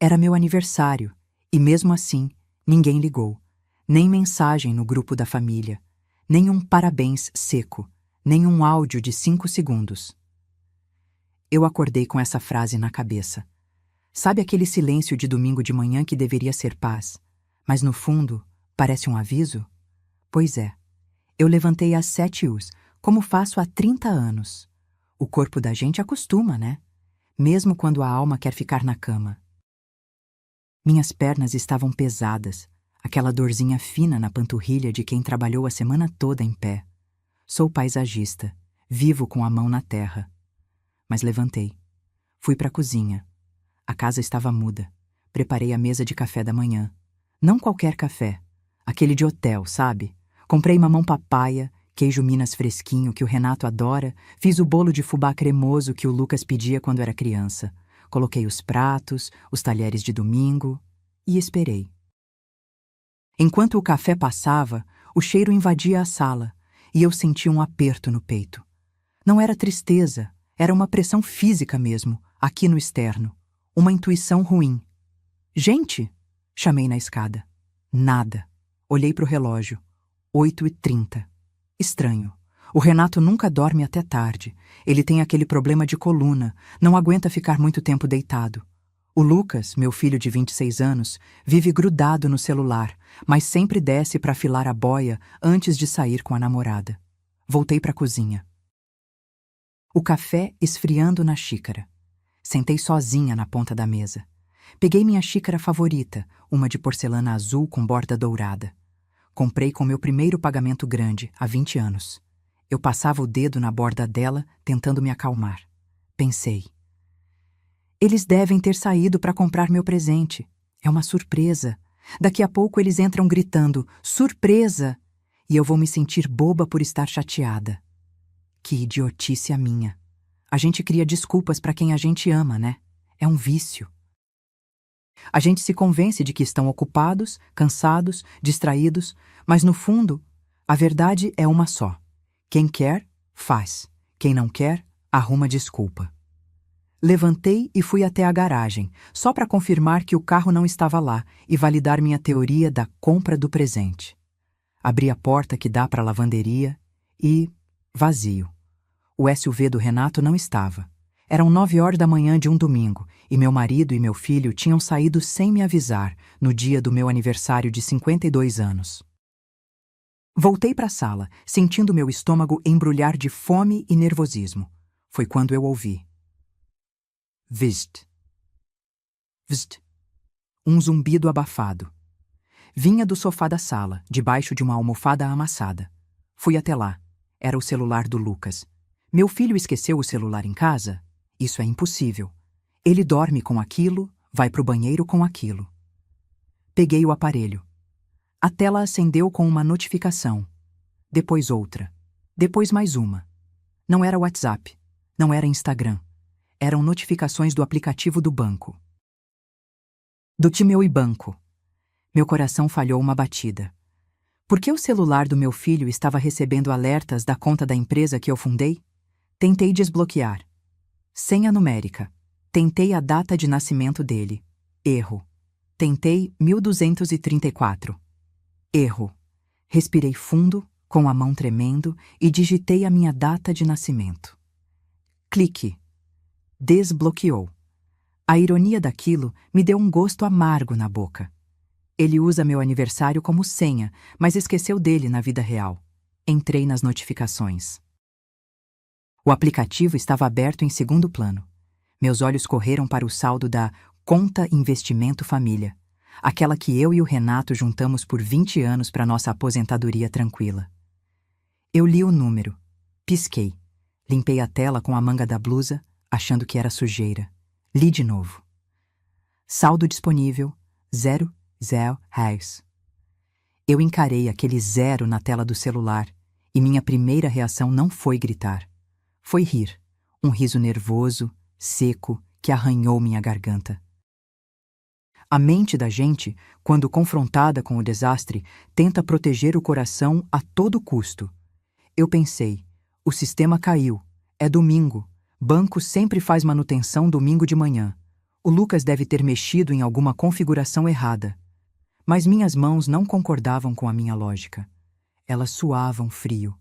Era meu aniversário, e mesmo assim, ninguém ligou. Nem mensagem no grupo da família, nem um parabéns seco, nem um áudio de 5 segundos. Eu acordei com essa frase na cabeça. Sabe aquele silêncio de domingo de manhã que deveria ser paz, mas no fundo parece um aviso? Pois é. Eu levantei às 7h, como faço há 30 anos. O corpo da gente acostuma, né? Mesmo quando a alma quer ficar na cama. Minhas pernas estavam pesadas, aquela dorzinha fina na panturrilha de quem trabalhou a semana toda em pé. Sou paisagista, vivo com a mão na terra. Mas levantei. Fui para a cozinha. A casa estava muda. Preparei a mesa de café da manhã. Não qualquer café, aquele de hotel, sabe? Comprei mamão papaya, queijo Minas fresquinho que o Renato adora, fiz o bolo de fubá cremoso que o Lucas pedia quando era criança. Coloquei os pratos, os talheres de domingo e esperei. Enquanto o café passava, o cheiro invadia a sala e eu senti um aperto no peito. Não era tristeza, era uma pressão física mesmo, aqui no externo. Uma intuição ruim. Gente! Chamei na escada. Nada. Olhei para o relógio. 8h30. Estranho. O Renato nunca dorme até tarde. Ele tem aquele problema de coluna, não aguenta ficar muito tempo deitado. O Lucas, meu filho de 26 anos, vive grudado no celular, mas sempre desce para afilar a boia antes de sair com a namorada. Voltei para a cozinha. O café esfriando na xícara. Sentei sozinha na ponta da mesa. Peguei minha xícara favorita, uma de porcelana azul com borda dourada. Comprei com meu primeiro pagamento grande, há 20 anos. Eu passava o dedo na borda dela, tentando me acalmar. Pensei. Eles devem ter saído para comprar meu presente. É uma surpresa. Daqui a pouco eles entram gritando, surpresa! E eu vou me sentir boba por estar chateada. Que idiotice a minha. A gente cria desculpas para quem a gente ama, né? É um vício. A gente se convence de que estão ocupados, cansados, distraídos, mas no fundo, a verdade é uma só. Quem quer, faz. Quem não quer, arruma desculpa. Levantei e fui até a garagem, só para confirmar que o carro não estava lá e validar minha teoria da compra do presente. Abri a porta que dá para a lavanderia e... vazio. O SUV do Renato não estava. Eram 9h da manhã de um domingo, e meu marido e meu filho tinham saído sem me avisar, no dia do meu aniversário de 52 anos. Voltei para a sala, sentindo meu estômago embrulhar de fome e nervosismo. Foi quando eu ouvi. Vst. Vst. Um zumbido abafado. Vinha do sofá da sala, debaixo de uma almofada amassada. Fui até lá. Era o celular do Lucas. Meu filho esqueceu o celular em casa? Isso é impossível. Ele dorme com aquilo, vai para o banheiro com aquilo. Peguei o aparelho. A tela acendeu com uma notificação. Depois outra. Depois mais uma. Não era WhatsApp. Não era Instagram. Eram notificações do aplicativo do banco. Do Timeu e Banco. Meu coração falhou uma batida. Por que o celular do meu filho estava recebendo alertas da conta da empresa que eu fundei? Tentei desbloquear. Senha numérica. Tentei a data de nascimento dele. Erro. Tentei 1234. Erro. Respirei fundo, com a mão tremendo, e digitei a minha data de nascimento. Clique. Desbloqueou. A ironia daquilo me deu um gosto amargo na boca. Ele usa meu aniversário como senha, mas esqueceu dele na vida real. Entrei nas notificações. O aplicativo estava aberto em segundo plano. Meus olhos correram para o saldo da Conta Investimento Família, aquela que eu e o Renato juntamos por 20 anos para nossa aposentadoria tranquila. Eu li o número. Pisquei. Limpei a tela com a manga da blusa, achando que era sujeira. Li de novo. Saldo disponível, 0 reais. Eu encarei aquele 0 na tela do celular e minha primeira reação não foi gritar. Foi rir, um riso nervoso, seco, que arranhou minha garganta. A mente da gente, quando confrontada com o desastre, tenta proteger o coração a todo custo. Eu pensei, o sistema caiu, é domingo, banco sempre faz manutenção domingo de manhã. O Lucas deve ter mexido em alguma configuração errada. Mas minhas mãos não concordavam com a minha lógica. Elas suavam frio.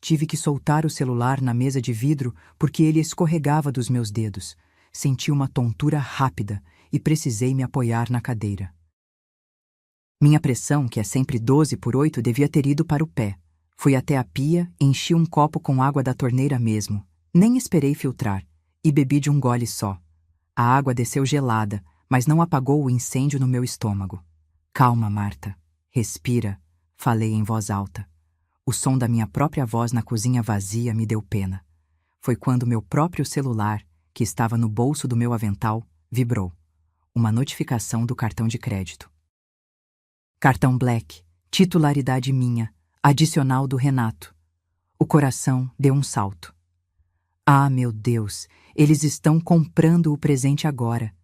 Tive que soltar o celular na mesa de vidro porque ele escorregava dos meus dedos. Senti uma tontura rápida e precisei me apoiar na cadeira. Minha pressão, que é sempre 12/8, devia ter ido para o pé. Fui até a pia e enchi um copo com água da torneira mesmo. Nem esperei filtrar e bebi de um gole só. A água desceu gelada, mas não apagou o incêndio no meu estômago. Calma, Marta. Respira, falei em voz alta. O som da minha própria voz na cozinha vazia me deu pena. Foi quando meu próprio celular, que estava no bolso do meu avental, vibrou. Uma notificação do cartão de crédito. Cartão Black, titularidade minha, adicional do Renato. O coração deu um salto. Ah, meu Deus, eles estão comprando o presente agora.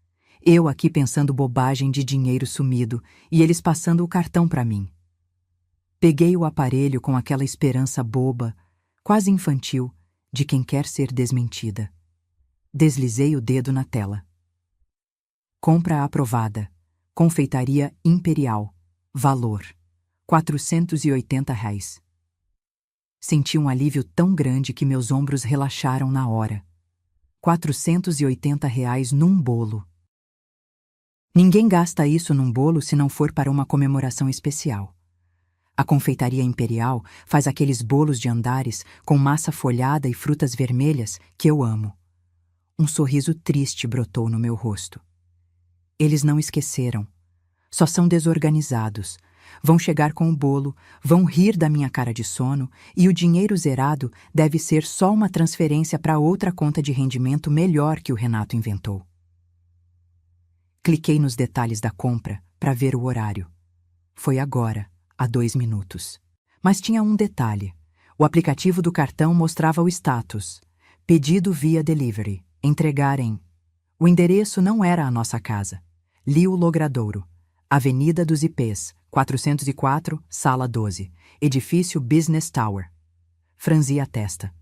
Eu aqui pensando bobagem de dinheiro sumido e eles passando o cartão para mim. Peguei o aparelho com aquela esperança boba, quase infantil, de quem quer ser desmentida. Deslizei o dedo na tela. Compra aprovada. Confeitaria Imperial. Valor: R$ 480. Senti um alívio tão grande que meus ombros relaxaram na hora. R$ 480 num bolo. Ninguém gasta isso num bolo se não for para uma comemoração especial. A Confeitaria Imperial faz aqueles bolos de andares com massa folhada e frutas vermelhas que eu amo. Um sorriso triste brotou no meu rosto. Eles não esqueceram. Só são desorganizados. Vão chegar com o bolo, vão rir da minha cara de sono e o dinheiro zerado deve ser só uma transferência para outra conta de rendimento melhor que o Renato inventou. Cliquei nos detalhes da compra para ver o horário. Foi agora, há 2 minutos. Mas tinha um detalhe. O aplicativo do cartão mostrava o status. Pedido via delivery. Entregar em... O endereço não era a nossa casa. Lio Logradouro. Avenida dos IPs, 404, Sala 12. Edifício Business Tower. Franzi a testa.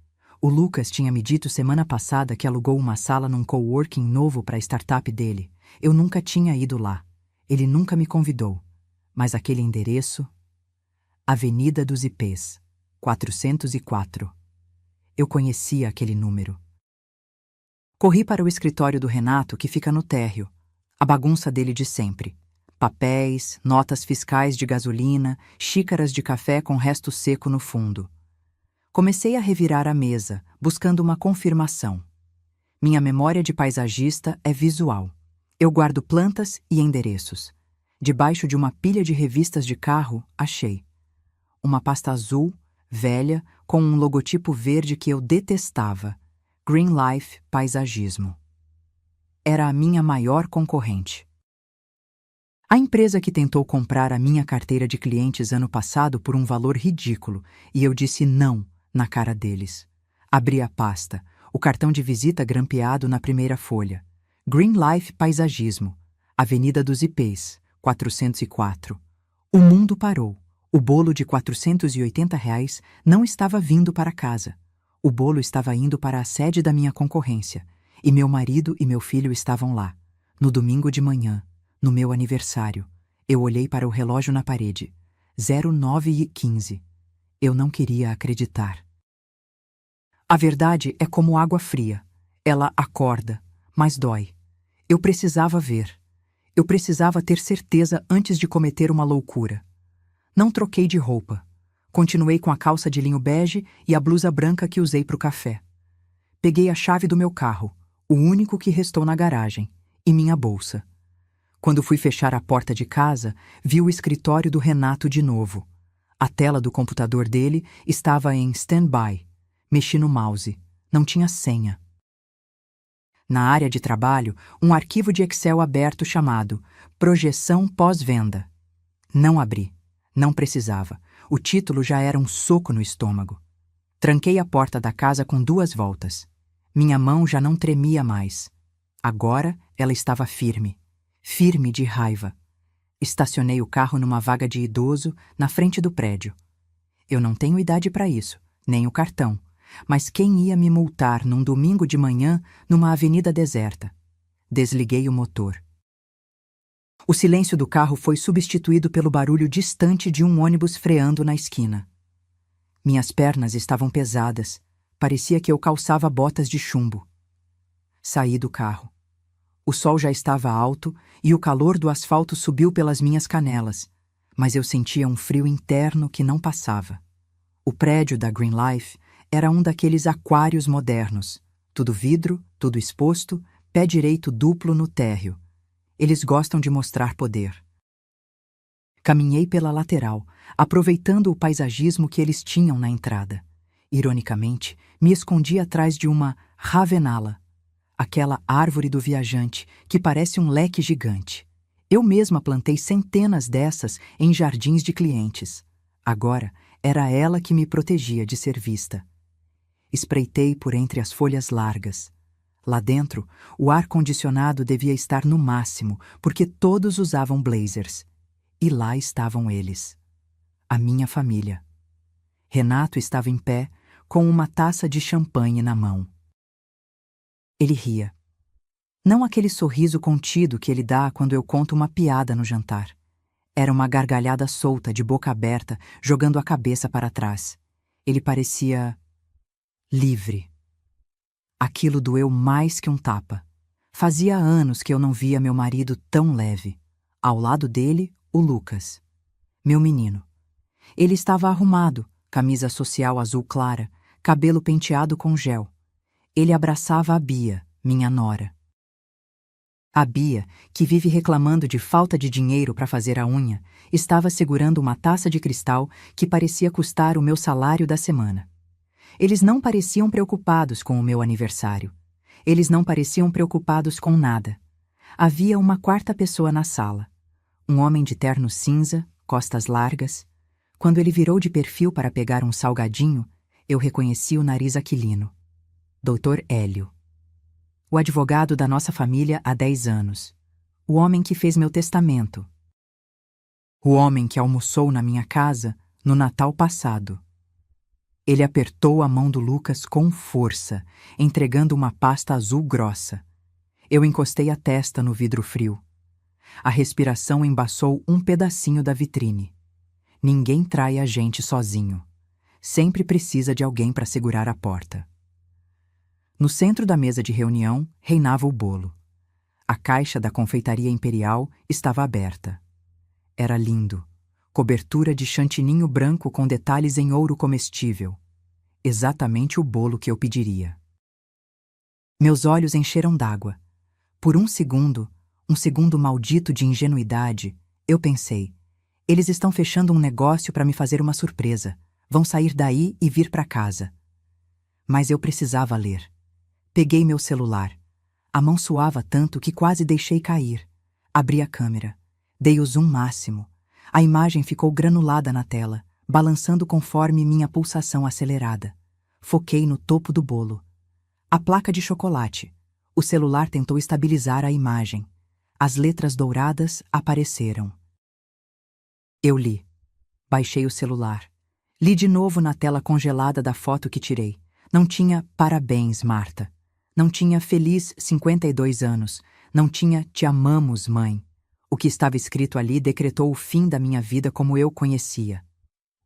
O Lucas tinha me dito semana passada que alugou uma sala num coworking novo para a startup dele. Eu nunca tinha ido lá. Ele nunca me convidou. Mas aquele endereço... Avenida dos IPs, 404. Eu conhecia aquele número. Corri para o escritório do Renato, que fica no térreo. A bagunça dele de sempre. Papéis, notas fiscais de gasolina, xícaras de café com resto seco no fundo. Comecei a revirar a mesa, buscando uma confirmação. Minha memória de paisagista é visual. Eu guardo plantas e endereços. Debaixo de uma pilha de revistas de carro, achei. Uma pasta azul, velha, com um logotipo verde que eu detestava. Green Life Paisagismo. Era a minha maior concorrente. A empresa que tentou comprar a minha carteira de clientes ano passado por um valor ridículo, e eu disse não na cara deles. Abri a pasta, o cartão de visita grampeado na primeira folha. Green Life Paisagismo, Avenida dos IPs, 404. O mundo parou. O bolo de R$ 480 não estava vindo para casa. O bolo estava indo para a sede da minha concorrência, e meu marido e meu filho estavam lá. No domingo de manhã, no meu aniversário, eu olhei para o relógio na parede. 09h15. Eu não queria acreditar. A verdade é como água fria. Ela acorda, mas dói. Eu precisava ver. Eu precisava ter certeza antes de cometer uma loucura. Não troquei de roupa. Continuei com a calça de linho bege e a blusa branca que usei para o café. Peguei a chave do meu carro, o único que restou na garagem, e minha bolsa. Quando fui fechar a porta de casa, vi o escritório do Renato de novo. A tela do computador dele estava em stand-by. Mexi no mouse. Não tinha senha. Na área de trabalho, um arquivo de Excel aberto chamado Projeção Pós-Venda. Não abri. Não precisava. O título já era um soco no estômago. Tranquei a porta da casa com 2 voltas. Minha mão já não tremia mais. Agora ela estava firme. Firme de raiva. Estacionei o carro numa vaga de idoso na frente do prédio. Eu não tenho idade para isso, nem o cartão. Mas quem ia me multar num domingo de manhã numa avenida deserta? Desliguei o motor. O silêncio do carro foi substituído pelo barulho distante de um ônibus freando na esquina. Minhas pernas estavam pesadas. Parecia que eu calçava botas de chumbo. Saí do carro. O sol já estava alto e o calor do asfalto subiu pelas minhas canelas, mas eu sentia um frio interno que não passava. O prédio da Green Life era um daqueles aquários modernos. Tudo vidro, tudo exposto, pé direito duplo no térreo. Eles gostam de mostrar poder. Caminhei pela lateral, aproveitando o paisagismo que eles tinham na entrada. Ironicamente, me escondi atrás de uma ravenala, aquela árvore do viajante que parece um leque gigante. Eu mesma plantei centenas dessas em jardins de clientes. Agora, era ela que me protegia de ser vista. Espreitei por entre as folhas largas. Lá dentro, o ar-condicionado devia estar no máximo, porque todos usavam blazers. E lá estavam eles. A minha família. Renato estava em pé, com uma taça de champanhe na mão. Ele ria. Não aquele sorriso contido que ele dá quando eu conto uma piada no jantar. Era uma gargalhada solta, de boca aberta, jogando a cabeça para trás. Ele parecia livre. Aquilo doeu mais que um tapa. Fazia anos que eu não via meu marido tão leve. Ao lado dele, o Lucas. Meu menino. Ele estava arrumado, camisa social azul clara, cabelo penteado com gel. Ele abraçava a Bia, minha nora. A Bia, que vive reclamando de falta de dinheiro para fazer a unha, estava segurando uma taça de cristal que parecia custar o meu salário da semana. Eles não pareciam preocupados com o meu aniversário. Eles não pareciam preocupados com nada. Havia uma quarta pessoa na sala. Um homem de terno cinza, costas largas. Quando ele virou de perfil para pegar um salgadinho, eu reconheci o nariz aquilino. Dr. Hélio. O advogado da nossa família há 10 anos. O homem que fez meu testamento. O homem que almoçou na minha casa no Natal passado. Ele apertou a mão do Lucas com força, entregando uma pasta azul grossa. Eu encostei a testa no vidro frio. A respiração embaçou um pedacinho da vitrine. Ninguém trai a gente sozinho. Sempre precisa de alguém para segurar a porta. No centro da mesa de reunião reinava o bolo. A caixa da confeitaria imperial estava aberta. Era lindo. Cobertura de chantininho branco com detalhes em ouro comestível. Exatamente o bolo que eu pediria. Meus olhos encheram d'água. Por um segundo maldito de ingenuidade, eu pensei: eles estão fechando um negócio para me fazer uma surpresa. Vão sair daí e vir para casa. Mas eu precisava ler. Peguei meu celular. A mão suava tanto que quase deixei cair. Abri a câmera. Dei o zoom máximo. A imagem ficou granulada na tela, balançando conforme minha pulsação acelerada. Foquei no topo do bolo. A placa de chocolate. O celular tentou estabilizar a imagem. As letras douradas apareceram. Eu li. Baixei o celular. Li de novo na tela congelada da foto que tirei. Não tinha "Parabéns, Marta". Não tinha "Feliz 52 anos". Não tinha "Te amamos, mãe". O que estava escrito ali decretou o fim da minha vida como eu conhecia.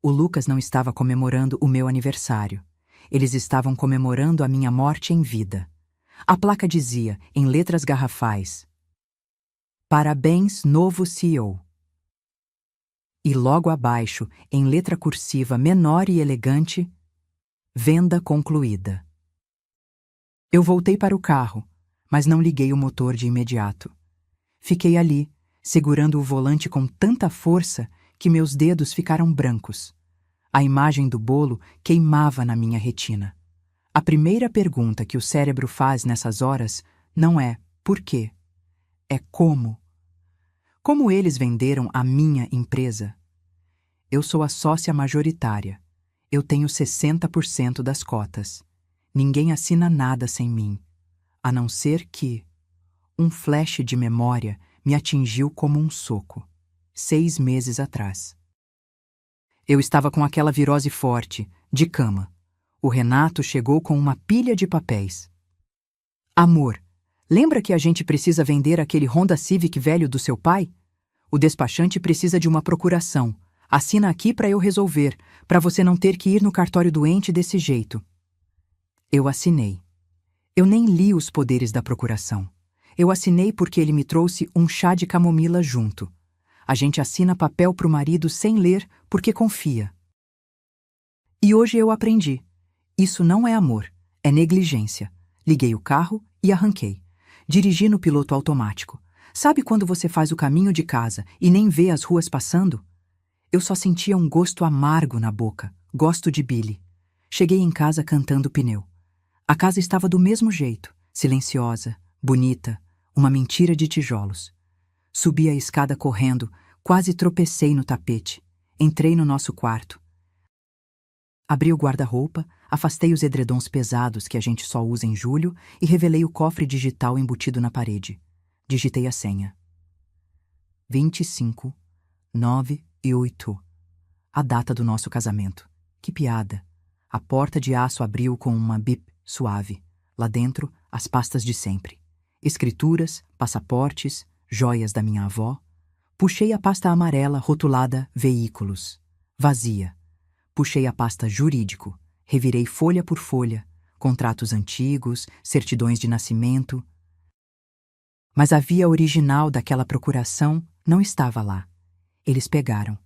O Lucas não estava comemorando o meu aniversário. Eles estavam comemorando a minha morte em vida. A placa dizia, em letras garrafais: "Parabéns, novo CEO". E logo abaixo, em letra cursiva menor e elegante: "Venda concluída". Eu voltei para o carro, mas não liguei o motor de imediato. Fiquei ali, segurando o volante com tanta força que meus dedos ficaram brancos. A imagem do bolo queimava na minha retina. A primeira pergunta que o cérebro faz nessas horas não é "por quê?", é "como?". Como eles venderam a minha empresa? Eu sou a sócia majoritária. Eu tenho 60% das cotas. Ninguém assina nada sem mim, a não ser que um flash de memória me atingiu como um soco, 6 meses atrás. Eu estava com aquela virose forte, de cama. O Renato chegou com uma pilha de papéis. "Amor, Lembra que a gente precisa vender aquele Honda Civic velho do seu pai? O despachante precisa de uma procuração. Assina aqui para eu resolver, para você não ter que ir no cartório doente desse jeito. Eu assinei. Eu nem li os poderes da procuração. Eu assinei porque ele me trouxe um chá de camomila junto. A gente assina papel pro marido sem ler porque confia. E hoje eu aprendi. Isso não é amor, é negligência. Liguei o carro e arranquei. Dirigi no piloto automático. Sabe quando você faz o caminho de casa e nem vê as ruas passando? Eu só sentia um gosto amargo na boca, gosto de Billy. Cheguei em casa cantando pneu. A casa estava do mesmo jeito, silenciosa, bonita, uma mentira de tijolos. Subi a escada correndo, quase tropecei no tapete. Entrei no nosso quarto. Abri o guarda-roupa, afastei os edredons pesados que a gente só usa em julho e revelei o cofre digital embutido na parede. Digitei a senha. 25, 9 e 8. A data do nosso casamento. Que piada. A porta de aço abriu com uma bip suave. Lá dentro, as pastas de sempre. Escrituras, passaportes, joias da minha avó. Puxei a pasta amarela rotulada Veículos. Vazia. Puxei a pasta Jurídico. Revirei folha por folha. Contratos antigos, certidões de nascimento. Mas a via original daquela procuração não estava lá. Eles pegaram.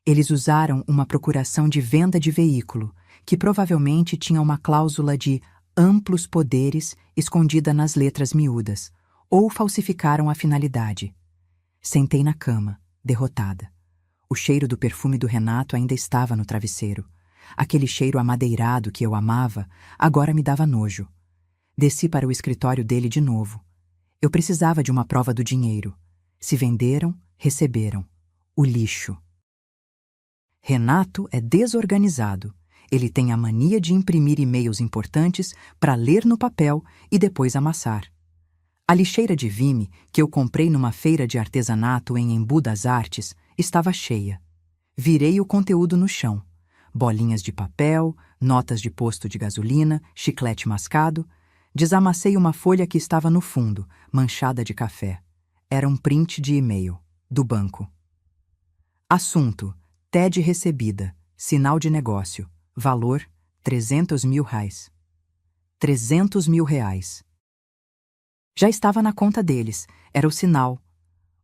Eles usaram uma procuração de venda de veículo, que provavelmente tinha uma cláusula de amplos poderes escondida nas letras miúdas, ou falsificaram a finalidade. Sentei na cama, derrotada. O cheiro do perfume do Renato ainda estava no travesseiro. Aquele cheiro amadeirado que eu amava agora me dava nojo. Desci para o escritório dele de novo. Eu precisava de uma prova do dinheiro. Se venderam, receberam. O lixo. Renato é desorganizado. Ele tem a mania de imprimir e-mails importantes para ler no papel e depois amassar. A lixeira de Vime, que eu comprei numa feira de artesanato em Embu das Artes, estava cheia. Virei o conteúdo no chão. Bolinhas de papel, notas de posto de gasolina, chiclete mascado. Desamassei uma folha que estava no fundo, manchada de café. Era um print de e-mail, do banco. Assunto: TED recebida, sinal de negócio, valor R$300 mil. R$300 mil. Já estava na conta deles, era o sinal.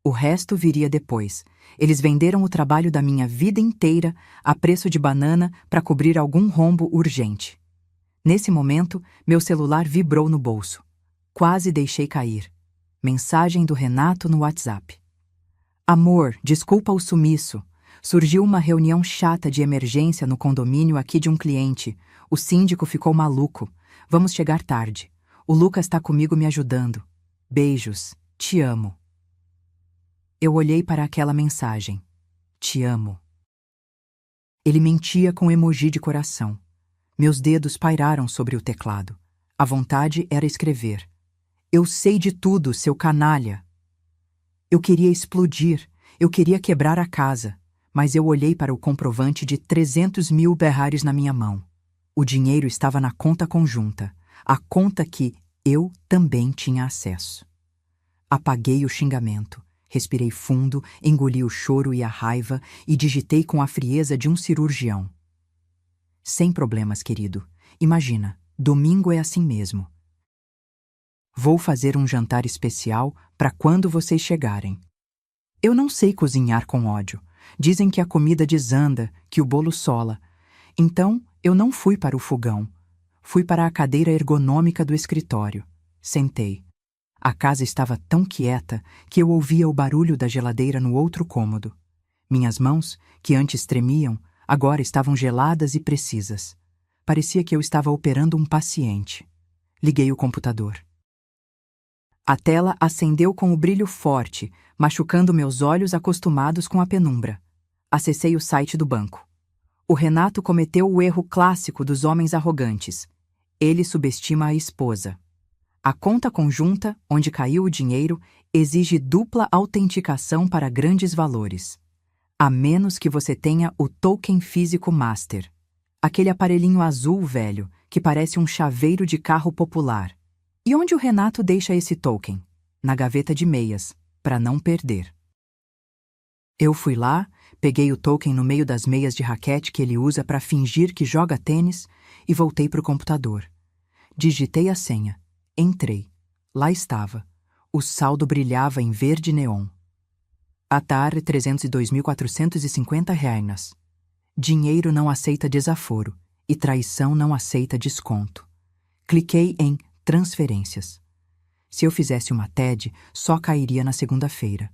O resto viria depois. Eles venderam o trabalho da minha vida inteira a preço de banana para cobrir algum rombo urgente. Nesse momento, meu celular vibrou no bolso. Quase deixei cair. Mensagem do Renato no WhatsApp. Amor, desculpa o sumiço. Surgiu uma reunião chata de emergência no condomínio aqui de um cliente. O síndico ficou maluco. Vamos chegar tarde. O Lucas está comigo me ajudando. Beijos. Te amo. Eu olhei para aquela mensagem. Te amo. Ele mentia com emoji de coração. Meus dedos pairaram sobre o teclado. A vontade era escrever. Eu sei de tudo, seu canalha. Eu queria explodir. Eu queria quebrar a casa. Mas eu olhei para o comprovante de R$300 mil na minha mão. O dinheiro estava na conta conjunta, a conta que eu também tinha acesso. Apaguei o xingamento, respirei fundo, engoli o choro e a raiva e digitei com a frieza de um cirurgião. Sem problemas, querido. Imagina, domingo é assim mesmo. Vou fazer um jantar especial para quando vocês chegarem. Eu não sei cozinhar com ódio. Dizem que a comida desanda, que o bolo sola. Então, eu não fui para o fogão. Fui para a cadeira ergonômica do escritório. Sentei. A casa estava tão quieta que eu ouvia o barulho da geladeira no outro cômodo. Minhas mãos, que antes tremiam, agora estavam geladas e precisas. Parecia que eu estava operando um paciente. Liguei o computador. A tela acendeu com o brilho forte, machucando meus olhos acostumados com a penumbra. Acessei o site do banco. O Renato cometeu o erro clássico dos homens arrogantes. Ele subestima a esposa. A conta conjunta, onde caiu o dinheiro, exige dupla autenticação para grandes valores. A menos que você tenha o token físico master. Aquele aparelhinho azul velho, que parece um chaveiro de carro popular. E onde o Renato deixa esse token? Na gaveta de meias, para não perder. Eu fui lá, peguei o token no meio das meias de raquete que ele usa para fingir que joga tênis e voltei para o computador. Digitei a senha. Entrei. Lá estava. O saldo brilhava em verde neon. Atar R$ 302.450. Dinheiro não aceita desaforo e traição não aceita desconto. Cliquei em transferências. Se eu fizesse uma TED, só cairia na segunda-feira.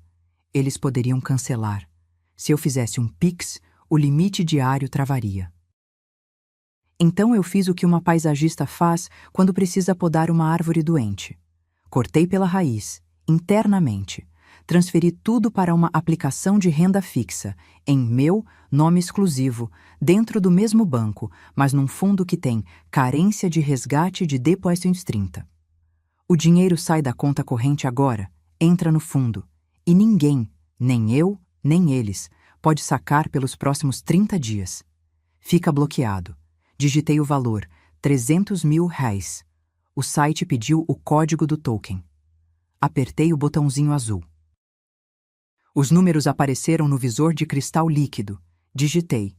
Eles poderiam cancelar. Se eu fizesse um Pix, o limite diário travaria. Então eu fiz o que uma paisagista faz quando precisa podar uma árvore doente. Cortei pela raiz, internamente. Transferi tudo para uma aplicação de renda fixa, em meu nome exclusivo, dentro do mesmo banco, mas num fundo que tem carência de resgate de depósitos 30. O dinheiro sai da conta corrente agora, entra no fundo, e ninguém, nem eu, nem eles, pode sacar pelos próximos 30 dias. Fica bloqueado. Digitei o valor, R$ 300.000. O site pediu o código do token. Apertei o botãozinho azul. Os números apareceram no visor de cristal líquido. Digitei.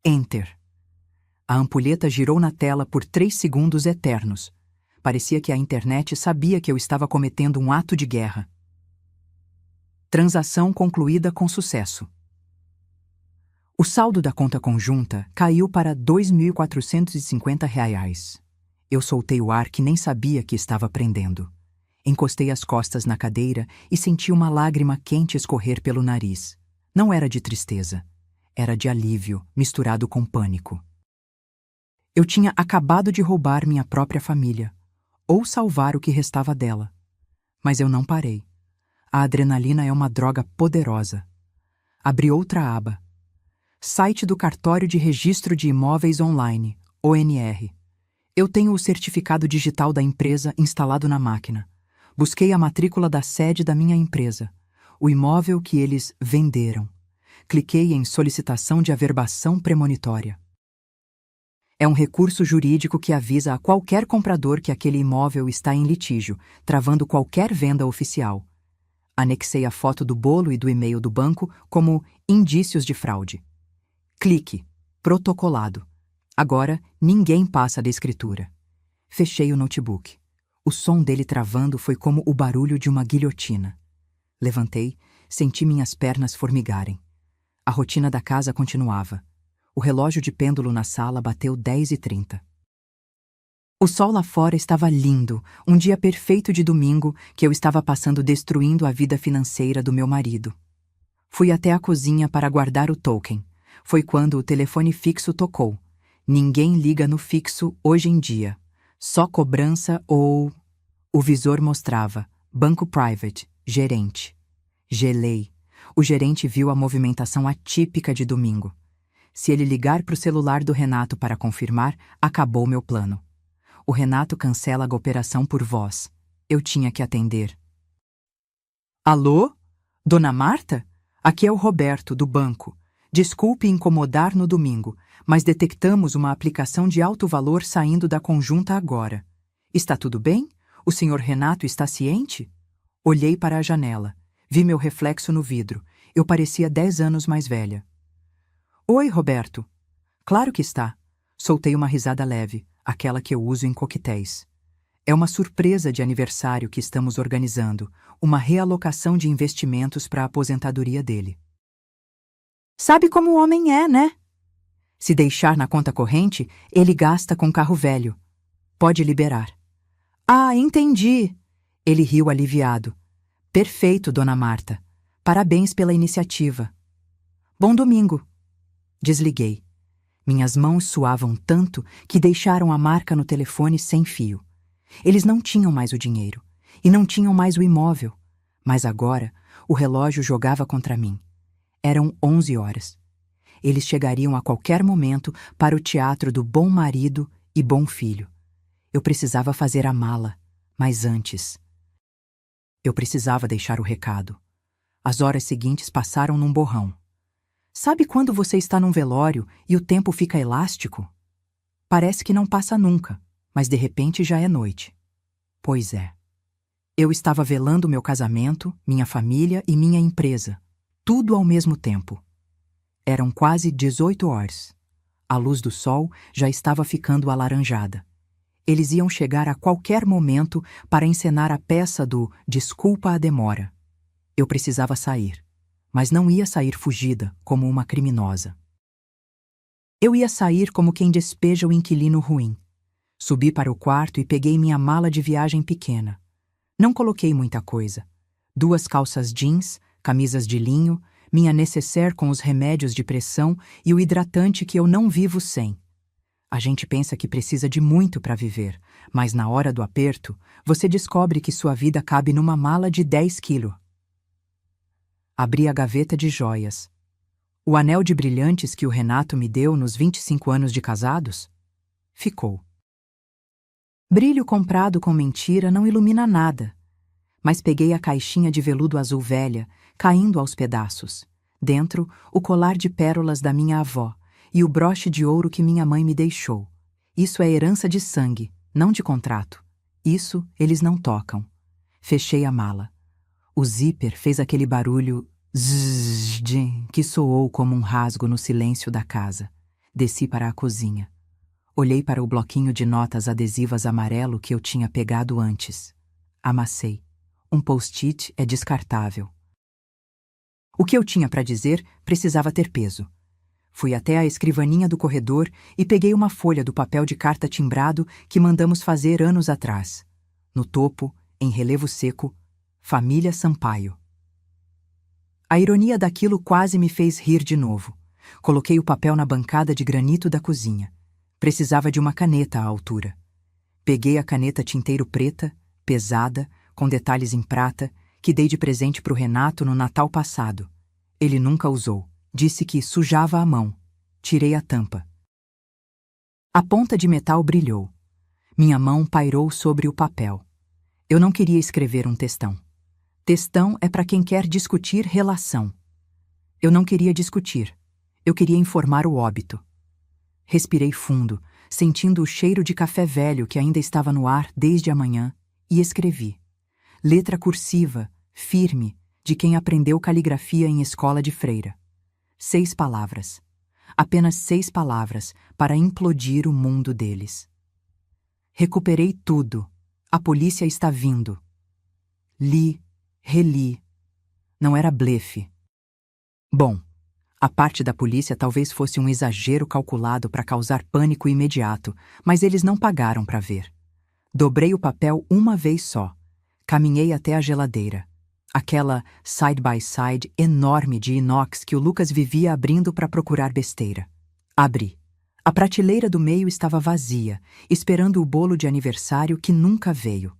Enter. A ampulheta girou na tela por 3 segundos eternos. Parecia que a internet sabia que eu estava cometendo um ato de guerra. Transação concluída com sucesso. O saldo da conta conjunta caiu para R$ 2.450. Eu soltei o ar que nem sabia que estava prendendo. Encostei as costas na cadeira e senti uma lágrima quente escorrer pelo nariz. Não era de tristeza. Era de alívio, misturado com pânico. Eu tinha acabado de roubar minha própria família, ou salvar o que restava dela. Mas eu não parei. A adrenalina é uma droga poderosa. Abri outra aba. Site do Cartório de Registro de Imóveis Online, ONR. Eu tenho o certificado digital da empresa instalado na máquina. Busquei a matrícula da sede da minha empresa, o imóvel que eles venderam. Cliquei em solicitação de averbação premonitória. É um recurso jurídico que avisa a qualquer comprador que aquele imóvel está em litígio, travando qualquer venda oficial. Anexei a foto do bolo e do e-mail do banco como indícios de fraude. Clique. Protocolado. Agora, ninguém passa da escritura. Fechei o notebook. O som dele travando foi como o barulho de uma guilhotina. Levantei, senti minhas pernas formigarem. A rotina da casa continuava. O relógio de pêndulo na sala bateu 10h30. O sol lá fora estava lindo, um dia perfeito de domingo que eu estava passando destruindo a vida financeira do meu marido. Fui até a cozinha para guardar o token. Foi quando o telefone fixo tocou. Ninguém liga no fixo hoje em dia. Só cobrança ou... O visor mostrava Banco Private, gerente. Gelei. O gerente viu a movimentação atípica de domingo. Se ele ligar para o celular do Renato para confirmar, acabou meu plano. O Renato cancela a operação por voz. Eu tinha que atender. Alô? Dona Marta? Aqui é o Roberto, do banco. Desculpe incomodar no domingo, mas detectamos uma aplicação de alto valor saindo da conjunta agora. Está tudo bem? O senhor Renato está ciente? Olhei para a janela. Vi meu reflexo no vidro. Eu parecia 10 anos mais velha. Oi, Roberto. Claro que está. Soltei uma risada leve, aquela que eu uso em coquetéis. É uma surpresa de aniversário que estamos organizando, uma realocação de investimentos para a aposentadoria dele. Sabe como o homem é, né? Se deixar na conta corrente, ele gasta com carro velho. Pode liberar. Ah, entendi. Ele riu aliviado. Perfeito, dona Marta. Parabéns pela iniciativa. Bom domingo. Desliguei. Minhas mãos suavam tanto que deixaram a marca no telefone sem fio. Eles não tinham mais o dinheiro. E não tinham mais o imóvel. Mas agora, o relógio jogava contra mim. Eram 11 horas. Eles chegariam a qualquer momento para o teatro do bom marido e bom filho. Eu precisava fazer a mala, mas antes... Eu precisava deixar o recado. As horas seguintes passaram num borrão. Sabe quando você está num velório e o tempo fica elástico? Parece que não passa nunca, mas de repente já é noite. Pois é. Eu estava velando meu casamento, minha família e minha empresa, tudo ao mesmo tempo. Eram quase 18 horas. A luz do sol já estava ficando alaranjada. Eles iam chegar a qualquer momento para encenar a peça do Desculpa a demora. Eu precisava sair, mas não ia sair fugida como uma criminosa. Eu ia sair como quem despeja o inquilino ruim. Subi para o quarto e peguei minha mala de viagem pequena. Não coloquei muita coisa. 2 calças jeans, camisas de linho, minha nécessaire com os remédios de pressão e o hidratante que eu não vivo sem. A gente pensa que precisa de muito para viver, mas na hora do aperto, você descobre que sua vida cabe numa mala de 10 quilos. Abri a gaveta de joias. O anel de brilhantes que o Renato me deu nos 25 anos de casados? Ficou. Brilho comprado com mentira não ilumina nada. Mas peguei a caixinha de veludo azul velha, caindo aos pedaços. Dentro, o colar de pérolas da minha avó e o broche de ouro que minha mãe me deixou. Isso é herança de sangue, não de contrato. Isso eles não tocam. Fechei a mala. O zíper fez aquele barulho zzz que soou como um rasgo no silêncio da casa. Desci para a cozinha. Olhei para o bloquinho de notas adesivas amarelo que eu tinha pegado antes. Amassei. Um post-it é descartável. O que eu tinha para dizer precisava ter peso. Fui até a escrivaninha do corredor e peguei uma folha do papel de carta timbrado que mandamos fazer anos atrás. No topo, em relevo seco, Família Sampaio. A ironia daquilo quase me fez rir de novo. Coloquei o papel na bancada de granito da cozinha. Precisava de uma caneta à altura. Peguei a caneta tinteiro preta, pesada, com detalhes em prata, que dei de presente para o Renato no Natal passado. Ele nunca usou. Disse que sujava a mão. Tirei a tampa. A ponta de metal brilhou. Minha mão pairou sobre o papel. Eu não queria escrever um textão. Textão é para quem quer discutir relação. Eu não queria discutir. Eu queria informar o óbito. Respirei fundo, sentindo o cheiro de café velho que ainda estava no ar desde a manhã, e escrevi. Letra cursiva, firme, de quem aprendeu caligrafia em escola de freira. 6 palavras. Apenas 6 palavras para implodir o mundo deles. Recuperei tudo. A polícia está vindo. Li, reli. Não era blefe. Bom, a parte da polícia talvez fosse um exagero calculado para causar pânico imediato, mas eles não pagaram para ver. Dobrei o papel uma vez só. Caminhei até a geladeira. Aquela side-by-side enorme de inox que o Lucas vivia abrindo para procurar besteira. Abri. A prateleira do meio estava vazia, esperando o bolo de aniversário que nunca veio.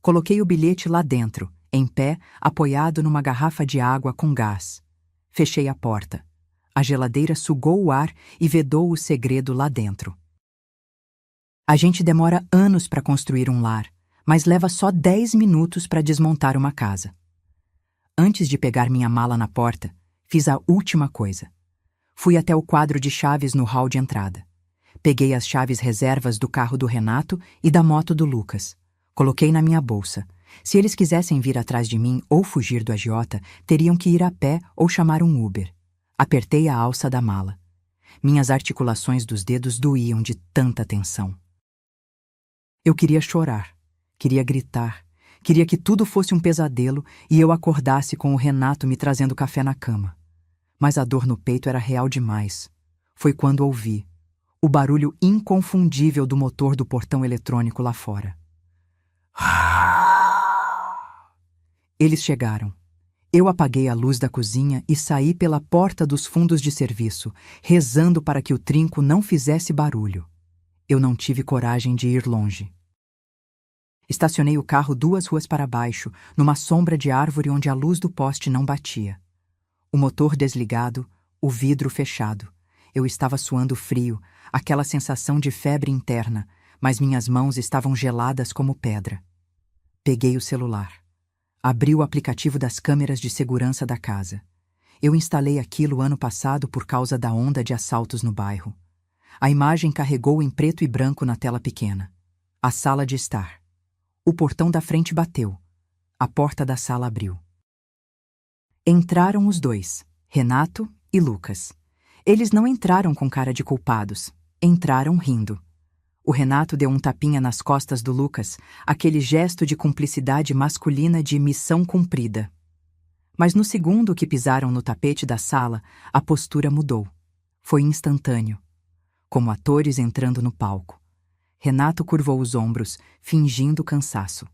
Coloquei o bilhete lá dentro, em pé, apoiado numa garrafa de água com gás. Fechei a porta. A geladeira sugou o ar e vedou o segredo lá dentro. A gente demora anos para construir um lar, mas leva só 10 minutos para desmontar uma casa. Antes de pegar minha mala na porta, fiz a última coisa. Fui até o quadro de chaves no hall de entrada. Peguei as chaves reservas do carro do Renato e da moto do Lucas. Coloquei na minha bolsa. Se eles quisessem vir atrás de mim ou fugir do agiota, teriam que ir a pé ou chamar um Uber. Apertei a alça da mala. Minhas articulações dos dedos doíam de tanta tensão. Eu queria chorar, queria gritar, queria que tudo fosse um pesadelo e eu acordasse com o Renato me trazendo café na cama. Mas a dor no peito era real demais. Foi quando ouvi o barulho inconfundível do motor do portão eletrônico lá fora. Eles chegaram. Eu apaguei a luz da cozinha e saí pela porta dos fundos de serviço, rezando para que o trinco não fizesse barulho. Eu não tive coragem de ir longe. Estacionei o carro 2 ruas para baixo, numa sombra de árvore onde a luz do poste não batia. O motor desligado, o vidro fechado. Eu estava suando frio, aquela sensação de febre interna, mas minhas mãos estavam geladas como pedra. Peguei o celular. Abri o aplicativo das câmeras de segurança da casa. Eu instalei aquilo ano passado por causa da onda de assaltos no bairro. A imagem carregou em preto e branco na tela pequena. A sala de estar. O portão da frente bateu. A porta da sala abriu. Entraram os dois, Renato e Lucas. Eles não entraram com cara de culpados. Entraram rindo. O Renato deu um tapinha nas costas do Lucas, aquele gesto de cumplicidade masculina de missão cumprida. Mas no segundo que pisaram no tapete da sala, a postura mudou. Foi instantâneo. Como atores entrando no palco. Renato curvou os ombros, fingindo cansaço.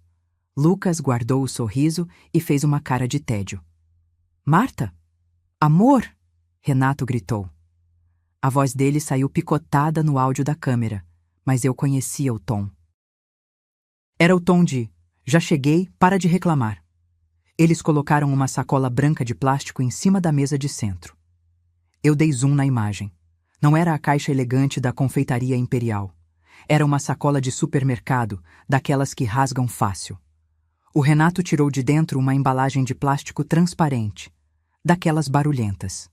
Lucas guardou o sorriso e fez uma cara de tédio. "Marta? Amor!" Renato gritou. A voz dele saiu picotada no áudio da câmera, mas eu conhecia o tom. Era o tom de: "Já cheguei, para de reclamar." Eles colocaram uma sacola branca de plástico em cima da mesa de centro. Eu dei zoom na imagem. Não era a caixa elegante da confeitaria imperial. Era uma sacola de supermercado, daquelas que rasgam fácil. O Renato tirou de dentro uma embalagem de plástico transparente, daquelas barulhentas.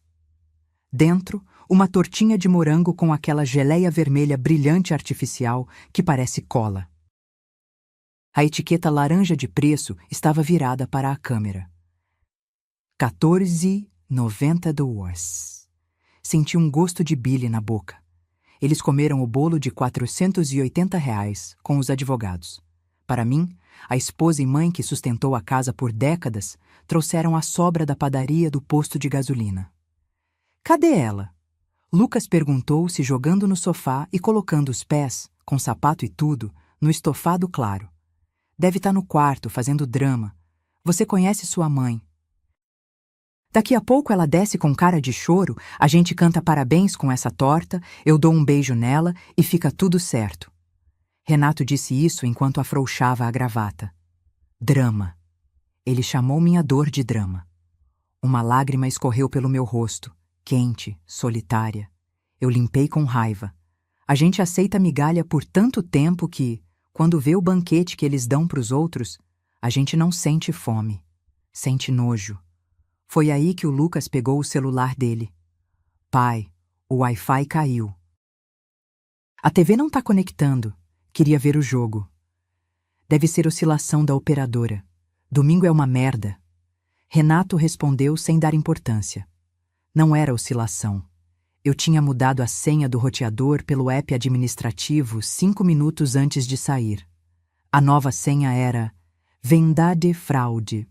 Dentro, uma tortinha de morango com aquela geleia vermelha brilhante artificial que parece cola. A etiqueta laranja de preço estava virada para a câmera. $14,92. Senti um gosto de bile na boca. Eles comeram o bolo de R$ 480 com os advogados. Para mim, a esposa e mãe que sustentou a casa por décadas trouxeram a sobra da padaria do posto de gasolina. "Cadê ela?" Lucas perguntou, se jogando no sofá e colocando os pés, com sapato e tudo, no estofado claro. "Deve estar no quarto, fazendo drama. Você conhece sua mãe." Daqui a pouco ela desce com cara de choro, a gente canta parabéns com essa torta, eu dou um beijo nela e fica tudo certo. Renato disse isso enquanto afrouxava a gravata. Drama. Ele chamou minha dor de drama. Uma lágrima escorreu pelo meu rosto, quente, solitária. Eu limpei com raiva. A gente aceita migalha por tanto tempo que, quando vê o banquete que eles dão para os outros, a gente não sente fome, sente nojo. Foi aí que o Lucas pegou o celular dele. "Pai, o Wi-Fi caiu." "A TV não tá conectando. Queria ver o jogo." "Deve ser oscilação da operadora. Domingo é uma merda." Renato respondeu sem dar importância. Não era oscilação. Eu tinha mudado a senha do roteador pelo app administrativo 5 minutos antes de sair. A nova senha era Vendade Fraude.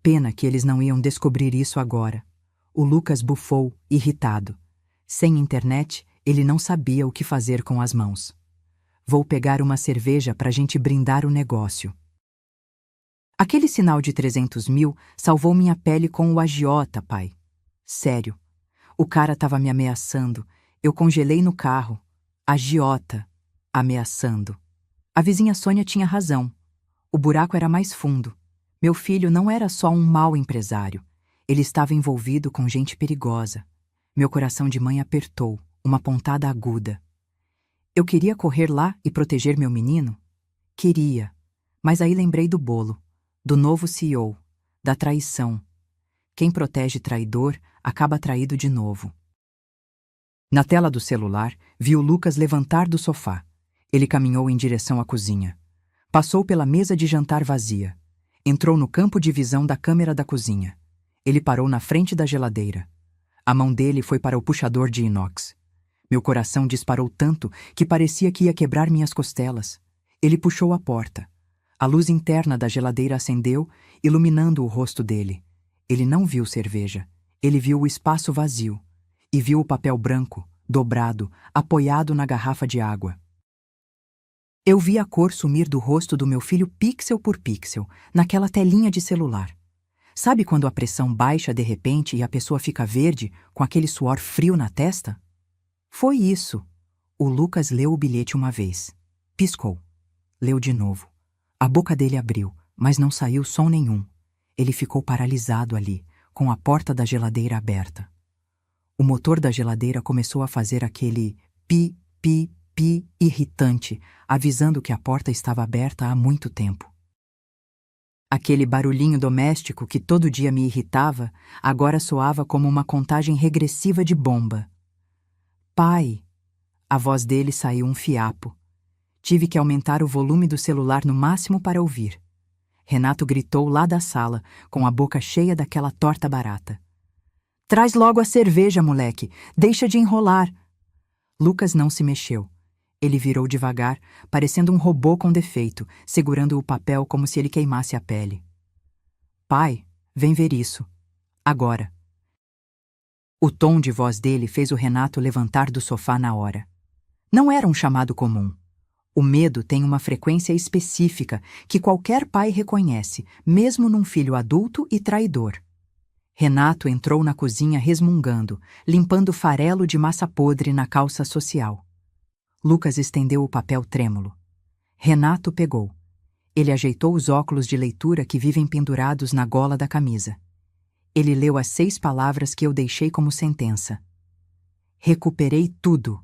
Pena que eles não iam descobrir isso agora. O Lucas bufou, irritado. Sem internet, ele não sabia o que fazer com as mãos. "Vou pegar uma cerveja pra gente brindar o negócio." Aquele sinal de 300 mil salvou minha pele com o agiota, pai. Sério. O cara tava me ameaçando. Eu congelei no carro. Agiota. Ameaçando. A vizinha Sônia tinha razão. O buraco era mais fundo. Meu filho não era só um mau empresário. Ele estava envolvido com gente perigosa. Meu coração de mãe apertou, uma pontada aguda. Eu queria correr lá e proteger meu menino? Queria. Mas aí lembrei do bolo, do novo CEO, da traição. Quem protege traidor acaba traído de novo. Na tela do celular, vi o Lucas levantar do sofá. Ele caminhou em direção à cozinha. Passou pela mesa de jantar vazia. Entrou no campo de visão da câmera da cozinha. Ele parou na frente da geladeira. A mão dele foi para o puxador de inox. Meu coração disparou tanto que parecia que ia quebrar minhas costelas. Ele puxou a porta. A luz interna da geladeira acendeu, iluminando o rosto dele. Ele não viu cerveja. Ele viu o espaço vazio. E viu o papel branco, dobrado, apoiado na garrafa de água. Eu vi a cor sumir do rosto do meu filho pixel por pixel, naquela telinha de celular. Sabe quando a pressão baixa de repente e a pessoa fica verde, com aquele suor frio na testa? Foi isso. O Lucas leu o bilhete uma vez. Piscou. Leu de novo. A boca dele abriu, mas não saiu som nenhum. Ele ficou paralisado ali, com a porta da geladeira aberta. O motor da geladeira começou a fazer aquele pi, pi, pi irritante, avisando que a porta estava aberta há muito tempo. Aquele barulhinho doméstico que todo dia me irritava, agora soava como uma contagem regressiva de bomba. "Pai!" A voz dele saiu um fiapo. Tive que aumentar o volume do celular no máximo para ouvir. Renato gritou lá da sala, com a boca cheia daquela torta barata. Traz logo a cerveja, moleque! Deixa de enrolar! Lucas não se mexeu. Ele virou devagar, parecendo um robô com defeito, segurando o papel como se ele queimasse a pele. Pai, vem ver isso. Agora. O tom de voz dele fez o Renato levantar do sofá na hora. Não era um chamado comum. O medo tem uma frequência específica que qualquer pai reconhece, mesmo num filho adulto e traidor. Renato entrou na cozinha resmungando, limpando farelo de massa podre na calça social. Lucas estendeu o papel trêmulo. Renato pegou. Ele ajeitou os óculos de leitura que vivem pendurados na gola da camisa. Ele leu as 6 palavras que eu deixei como sentença. Recuperei tudo.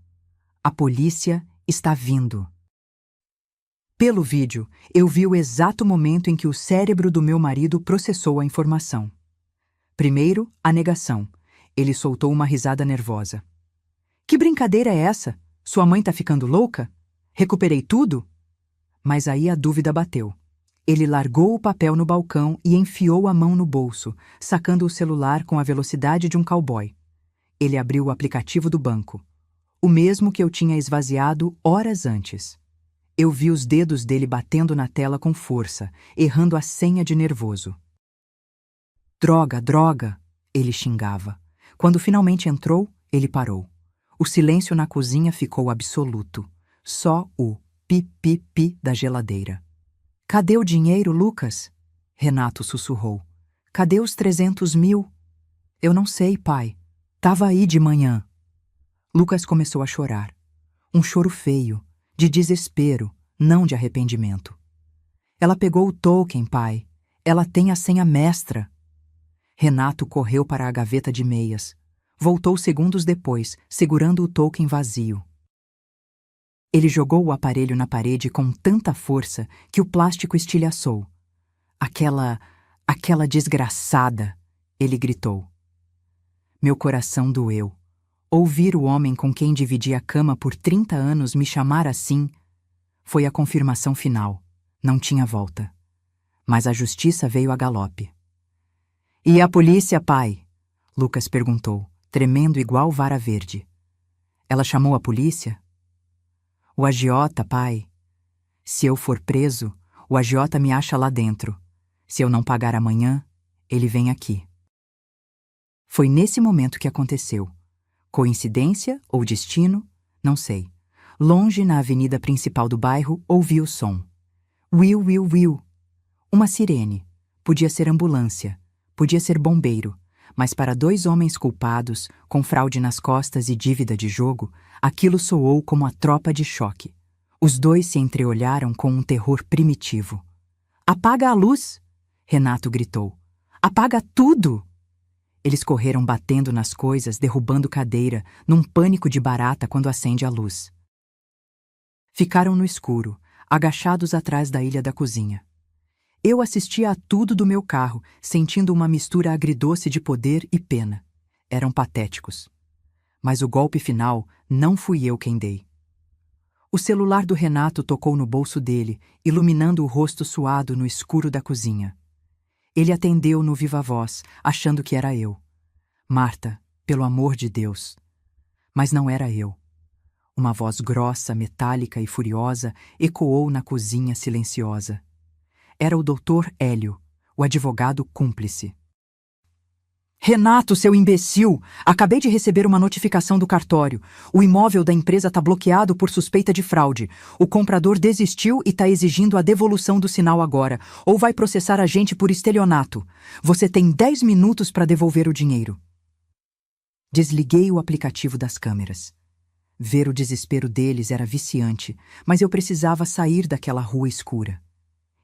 A polícia está vindo. Pelo vídeo, eu vi o exato momento em que o cérebro do meu marido processou a informação. Primeiro, a negação. Ele soltou uma risada nervosa. Que brincadeira é essa? Sua mãe tá ficando louca? Recuperei tudo? Mas aí a dúvida bateu. Ele largou o papel no balcão e enfiou a mão no bolso, sacando o celular com a velocidade de um cowboy. Ele abriu o aplicativo do banco. O mesmo que eu tinha esvaziado horas antes. Eu vi os dedos dele batendo na tela com força, errando a senha de nervoso. Droga, droga! Ele xingava. Quando finalmente entrou, ele parou. O silêncio na cozinha ficou absoluto. Só o pi-pi-pi da geladeira. Cadê o dinheiro, Lucas? Renato sussurrou. Cadê os 300 mil? Eu não sei, pai. Tava aí de manhã. Lucas começou a chorar. Um choro feio, de desespero, não de arrependimento. Ela pegou o token, pai. Ela tem a senha mestra. Renato correu para a gaveta de meias. Voltou segundos depois, segurando o token vazio. Ele jogou o aparelho na parede com tanta força que o plástico estilhaçou. Aquela desgraçada, ele gritou. Meu coração doeu. Ouvir o homem com quem dividi a cama por 30 anos me chamar assim foi a confirmação final. Não tinha volta. Mas a justiça veio a galope. E a polícia, pai? Lucas perguntou, tremendo igual vara verde. Ela chamou a polícia? O agiota, pai. Se eu for preso, o agiota me acha lá dentro. Se eu não pagar amanhã, ele vem aqui. Foi nesse momento que aconteceu. Coincidência ou destino? Não sei. Longe na avenida principal do bairro, ouvi o som. Will, Will, Will. Uma sirene. Podia ser ambulância. Podia ser bombeiro. Mas para 2 homens culpados, com fraude nas costas e dívida de jogo, aquilo soou como a tropa de choque. Os 2 se entreolharam com um terror primitivo. Apaga a luz! Renato gritou. Apaga tudo! Eles correram batendo nas coisas, derrubando cadeira, num pânico de barata quando acende a luz. Ficaram no escuro, agachados atrás da ilha da cozinha. Eu assistia a tudo do meu carro, sentindo uma mistura agridoce de poder e pena. Eram patéticos. Mas o golpe final não fui eu quem dei. O celular do Renato tocou no bolso dele, iluminando o rosto suado no escuro da cozinha. Ele atendeu no viva voz, achando que era eu. Marta, pelo amor de Deus. Mas não era eu. Uma voz grossa, metálica e furiosa ecoou na cozinha silenciosa. Era o Dr. Hélio, o advogado cúmplice. Renato, seu imbecil! Acabei de receber uma notificação do cartório. O imóvel da empresa está bloqueado por suspeita de fraude. O comprador desistiu e está exigindo a devolução do sinal agora, ou vai processar a gente por estelionato. Você tem 10 minutos para devolver o dinheiro. Desliguei o aplicativo das câmeras. Ver o desespero deles era viciante, mas eu precisava sair daquela rua escura.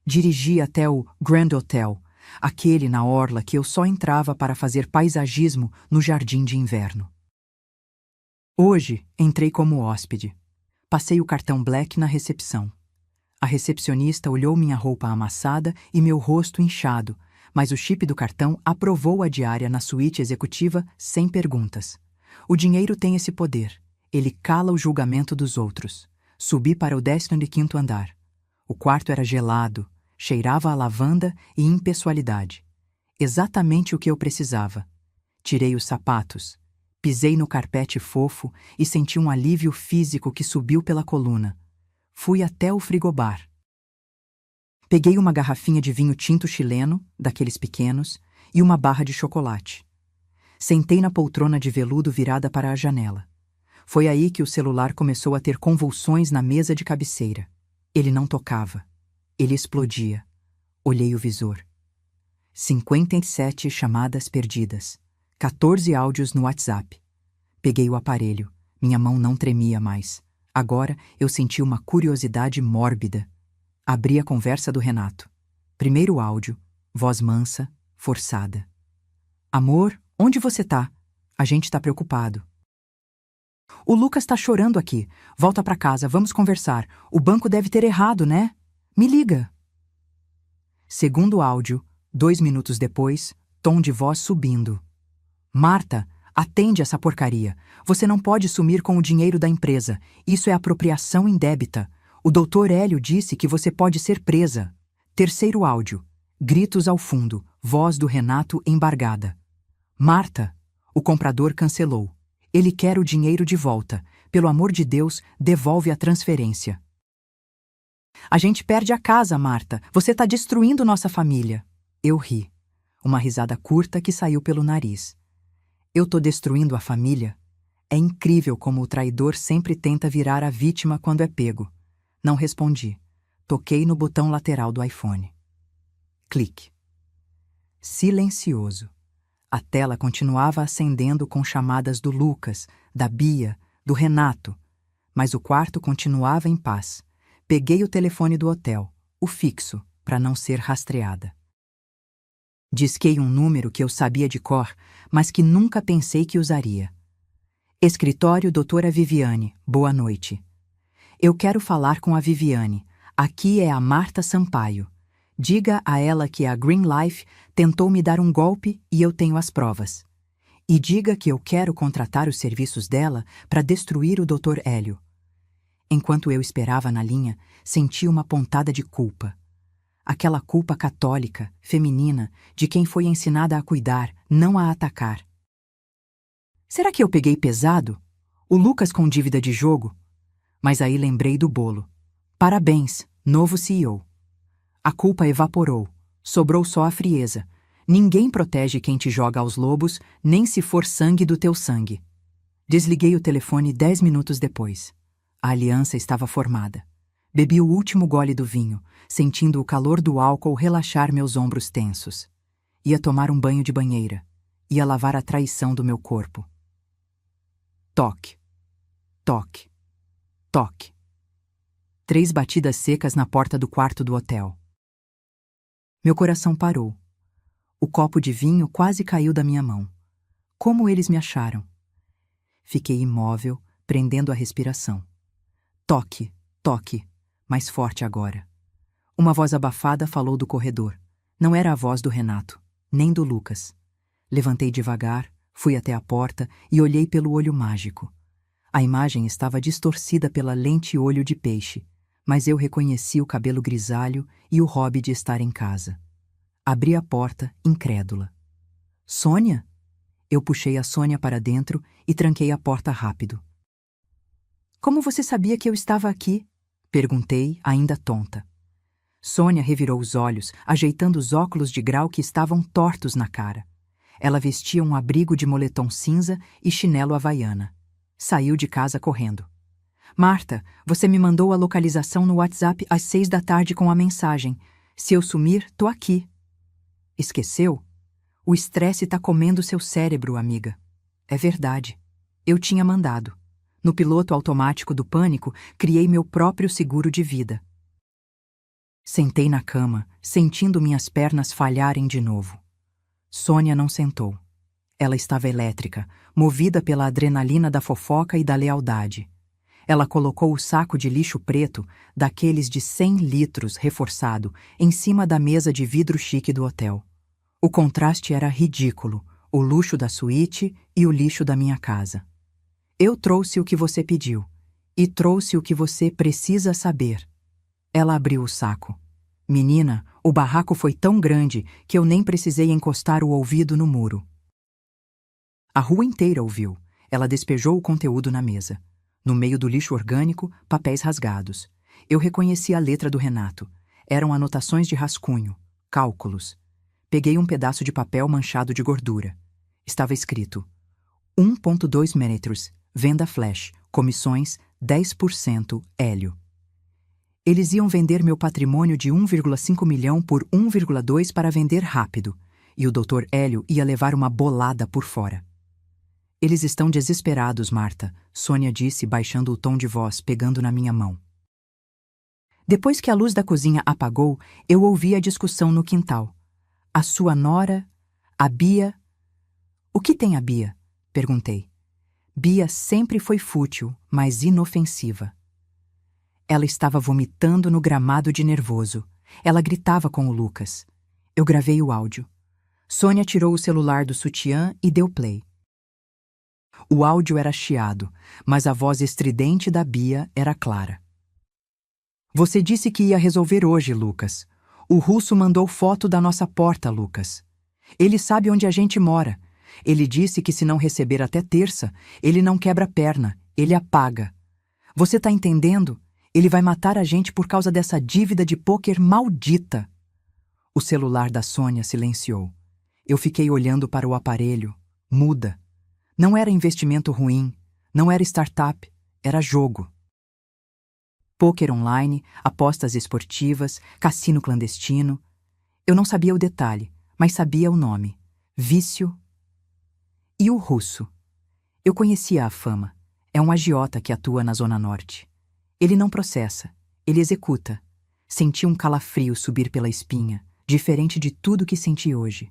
Dirigi até o Grand Hotel, aquele na orla que eu só entrava para fazer paisagismo no jardim de inverno. Hoje, entrei como hóspede. Passei o cartão Black na recepção. A recepcionista olhou minha roupa amassada e meu rosto inchado, mas o chip do cartão aprovou a diária na suíte executiva sem perguntas. O dinheiro tem esse poder. Ele cala o julgamento dos outros. Subi para o 15º andar. O quarto era gelado, cheirava a lavanda e impessoalidade. Exatamente o que eu precisava. Tirei os sapatos, pisei no carpete fofo e senti um alívio físico que subiu pela coluna. Fui até o frigobar. Peguei uma garrafinha de vinho tinto chileno, daqueles pequenos, e uma barra de chocolate. Sentei na poltrona de veludo virada para a janela. Foi aí que o celular começou a ter convulsões na mesa de cabeceira. Ele não tocava. Ele explodia. Olhei o visor. 57 chamadas perdidas. 14 áudios no WhatsApp. Peguei o aparelho. Minha mão não tremia mais. Agora eu senti uma curiosidade mórbida. Abri a conversa do Renato. Primeiro áudio, voz mansa, forçada. Amor, onde você tá? A gente tá preocupado. O Lucas tá chorando aqui. Volta pra casa, vamos conversar. O banco deve ter errado, né? Me liga. Segundo áudio, 2 minutos depois, tom de voz subindo. Marta, atende essa porcaria. Você não pode sumir com o dinheiro da empresa. Isso é apropriação indébita. O Dr. Hélio disse que você pode ser presa. Terceiro áudio. Gritos ao fundo. Voz do Renato embargada. Marta, o comprador cancelou. Ele quer o dinheiro de volta. Pelo amor de Deus, devolve a transferência. A gente perde a casa, Marta. Você está destruindo nossa família. Eu ri. Uma risada curta que saiu pelo nariz. Eu tô destruindo a família? É incrível como o traidor sempre tenta virar a vítima quando é pego. Não respondi. Toquei no botão lateral do iPhone. Clique. Silencioso. A tela continuava acendendo com chamadas do Lucas, da Bia, do Renato. Mas o quarto continuava em paz. Peguei o telefone do hotel, o fixo, para não ser rastreada. Disquei um número que eu sabia de cor, mas que nunca pensei que usaria. Escritório Doutora Viviane, boa noite. Eu quero falar com a Viviane. Aqui é a Marta Sampaio. Diga a ela que a Green Life tentou me dar um golpe e eu tenho as provas. E diga que eu quero contratar os serviços dela para destruir o Dr. Hélio. Enquanto eu esperava na linha, senti uma pontada de culpa. Aquela culpa católica, feminina, de quem foi ensinada a cuidar, não a atacar. Será que eu peguei pesado? O Lucas com dívida de jogo? Mas aí lembrei do bolo. Parabéns, novo CEO. A culpa evaporou. Sobrou só a frieza. Ninguém protege quem te joga aos lobos, nem se for sangue do teu sangue. Desliguei o telefone 10 minutos depois. A aliança estava formada. Bebi o último gole do vinho, sentindo o calor do álcool relaxar meus ombros tensos. Ia tomar um banho de banheira. Ia lavar a traição do meu corpo. Toque. Toque. Toque. 3 batidas secas na porta do quarto do hotel. Meu coração parou. O copo de vinho quase caiu da minha mão. Como eles me acharam? Fiquei imóvel, prendendo a respiração. Toque, toque, mais forte agora. Uma voz abafada falou do corredor. Não era a voz do Renato, nem do Lucas. Levantei devagar, fui até a porta e olhei pelo olho mágico. A imagem estava distorcida pela lente olho de peixe, mas eu reconheci o cabelo grisalho e o hobby de estar em casa. Abri a porta, incrédula. Sônia? Eu puxei a Sônia para dentro e tranquei a porta rápido. Como você sabia que eu estava aqui? Perguntei, ainda tonta. Sônia revirou os olhos, ajeitando os óculos de grau que estavam tortos na cara. Ela vestia um abrigo de moletom cinza e chinelo havaiana. Saiu de casa correndo. Marta, você me mandou a localização no WhatsApp às 6 da tarde com a mensagem. Se eu sumir, tô aqui. Esqueceu? O estresse tá comendo seu cérebro, amiga. É verdade. Eu tinha mandado. No piloto automático do pânico, criei meu próprio seguro de vida. Sentei na cama, sentindo minhas pernas falharem de novo. Sônia não sentou. Ela estava elétrica, movida pela adrenalina da fofoca e da lealdade. Ela colocou o saco de lixo preto, daqueles de 100 litros reforçado, em cima da mesa de vidro chique do hotel. O contraste era ridículo, o luxo da suíte e o lixo da minha casa. Eu trouxe o que você pediu. E trouxe o que você precisa saber. Ela abriu o saco. Menina, o barraco foi tão grande que eu nem precisei encostar o ouvido no muro. A rua inteira ouviu. Ela despejou o conteúdo na mesa. No meio do lixo orgânico, papéis rasgados. Eu reconheci a letra do Renato. Eram anotações de rascunho, cálculos. Peguei um pedaço de papel manchado de gordura. Estava escrito: 1,2 metros, venda flash, comissões 10% Hélio. Eles iam vender meu patrimônio de 1,5 milhão por 1,2 para vender rápido, e o Dr. Hélio ia levar uma bolada por fora. Eles estão desesperados, Marta, Sônia disse, baixando o tom de voz, pegando na minha mão. Depois que a luz da cozinha apagou, eu ouvi a discussão no quintal. A sua nora, a Bia... O que tem a Bia? Perguntei. Bia sempre foi fútil, mas inofensiva. Ela estava vomitando no gramado de nervoso. Ela gritava com o Lucas. Eu gravei o áudio. Sônia tirou o celular do sutiã e deu play. O áudio era chiado, mas a voz estridente da Bia era clara. Você disse que ia resolver hoje, Lucas. O russo mandou foto da nossa porta, Lucas. Ele sabe onde a gente mora. Ele disse que se não receber até terça, ele não quebra a perna, ele apaga. Você tá entendendo? Ele vai matar a gente por causa dessa dívida de pôquer maldita. O celular da Sônia silenciou. Eu fiquei olhando para o aparelho, muda. Não era investimento ruim, não era startup, era jogo. Pôquer online, apostas esportivas, cassino clandestino. Eu não sabia o detalhe, mas sabia o nome. Vício. E o russo? Eu conhecia a fama. É um agiota que atua na Zona Norte. Ele não processa, ele executa. Senti um calafrio subir pela espinha, diferente de tudo que senti hoje.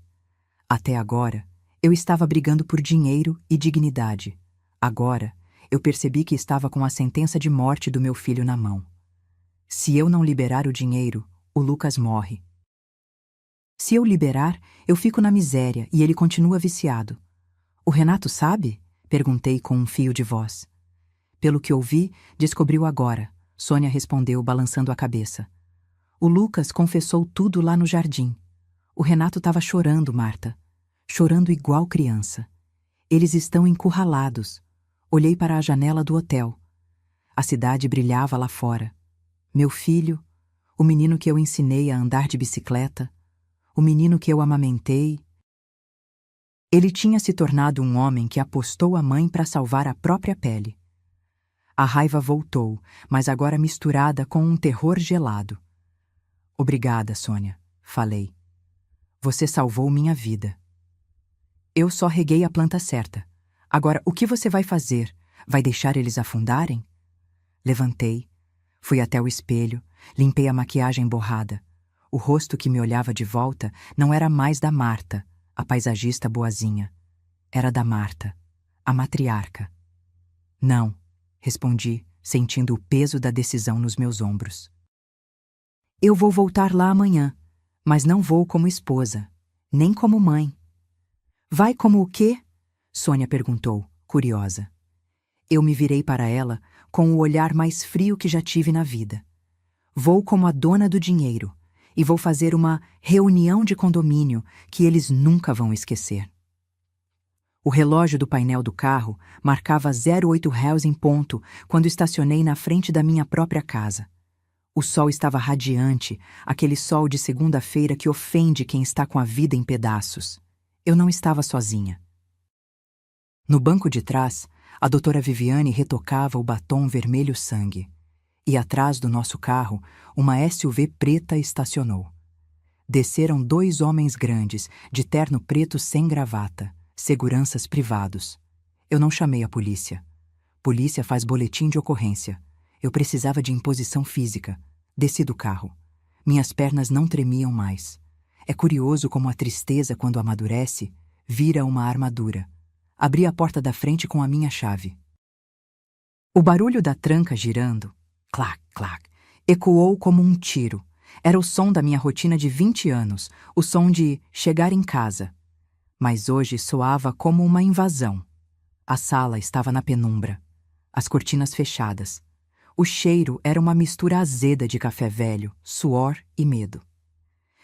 Até agora, eu estava brigando por dinheiro e dignidade. Agora, eu percebi que estava com a sentença de morte do meu filho na mão. Se eu não liberar o dinheiro, o Lucas morre. Se eu liberar, eu fico na miséria e ele continua viciado. O Renato sabe? Perguntei com um fio de voz. Pelo que ouvi, descobriu agora, Sônia respondeu balançando a cabeça. O Lucas confessou tudo lá no jardim. O Renato estava chorando, Marta. Chorando igual criança. Eles estão encurralados. Olhei para a janela do hotel. A cidade brilhava lá fora. Meu filho, o menino que eu ensinei a andar de bicicleta, o menino que eu amamentei. Ele tinha se tornado um homem que apostou a mãe para salvar a própria pele. A raiva voltou, mas agora misturada com um terror gelado. Obrigada, Sônia, falei. Você salvou minha vida. Eu só reguei a planta certa. Agora, o que você vai fazer? Vai deixar eles afundarem? Levantei, fui até o espelho, limpei a maquiagem borrada. O rosto que me olhava de volta não era mais da Marta, a paisagista boazinha. Era da Marta, a matriarca. Não, respondi, sentindo o peso da decisão nos meus ombros. Eu vou voltar lá amanhã, mas não vou como esposa, nem como mãe. Vai como o quê? Sônia perguntou, curiosa. Eu me virei para ela com o olhar mais frio que já tive na vida. Vou como a dona do dinheiro e vou fazer uma reunião de condomínio que eles nunca vão esquecer. O relógio do painel do carro marcava 08 réus em ponto quando estacionei na frente da minha própria casa. O sol estava radiante, aquele sol de segunda-feira que ofende quem está com a vida em pedaços. Eu não estava sozinha. No banco de trás, a doutora Viviane retocava o batom vermelho sangue. E atrás do nosso carro, uma SUV preta estacionou. Desceram 2 homens grandes, de terno preto sem gravata, seguranças privados. Eu não chamei a polícia. Polícia faz boletim de ocorrência. Eu precisava de imposição física. Desci do carro. Minhas pernas não tremiam mais. É curioso como a tristeza, quando amadurece, vira uma armadura. Abri a porta da frente com a minha chave. O barulho da tranca girando, clac, clac, ecoou como um tiro. Era o som da minha rotina de 20 anos, o som de chegar em casa. Mas hoje soava como uma invasão. A sala estava na penumbra, as cortinas fechadas, O cheiro era uma mistura azeda de café velho, suor e medo.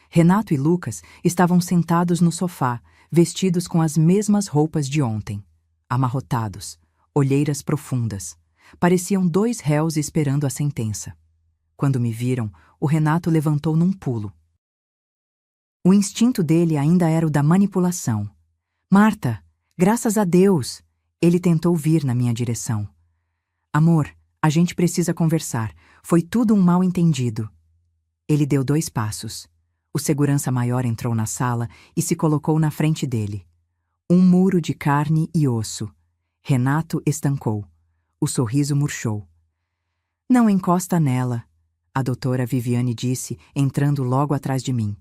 Renato e Lucas estavam sentados no sofá, vestidos com as mesmas roupas de ontem, amarrotados, olheiras profundas. Pareciam dois réus esperando a sentença. Quando me viram, o Renato levantou num pulo. O instinto dele ainda era o da manipulação. Marta, graças a Deus! Ele tentou vir na minha direção. Amor, a gente precisa conversar. Foi tudo um mal-entendido. Ele deu 2 passos. O segurança maior entrou na sala e se colocou na frente dele. Um muro de carne e osso. Renato estancou. O sorriso murchou. Não encosta nela, a doutora Viviane disse, entrando logo atrás de mim.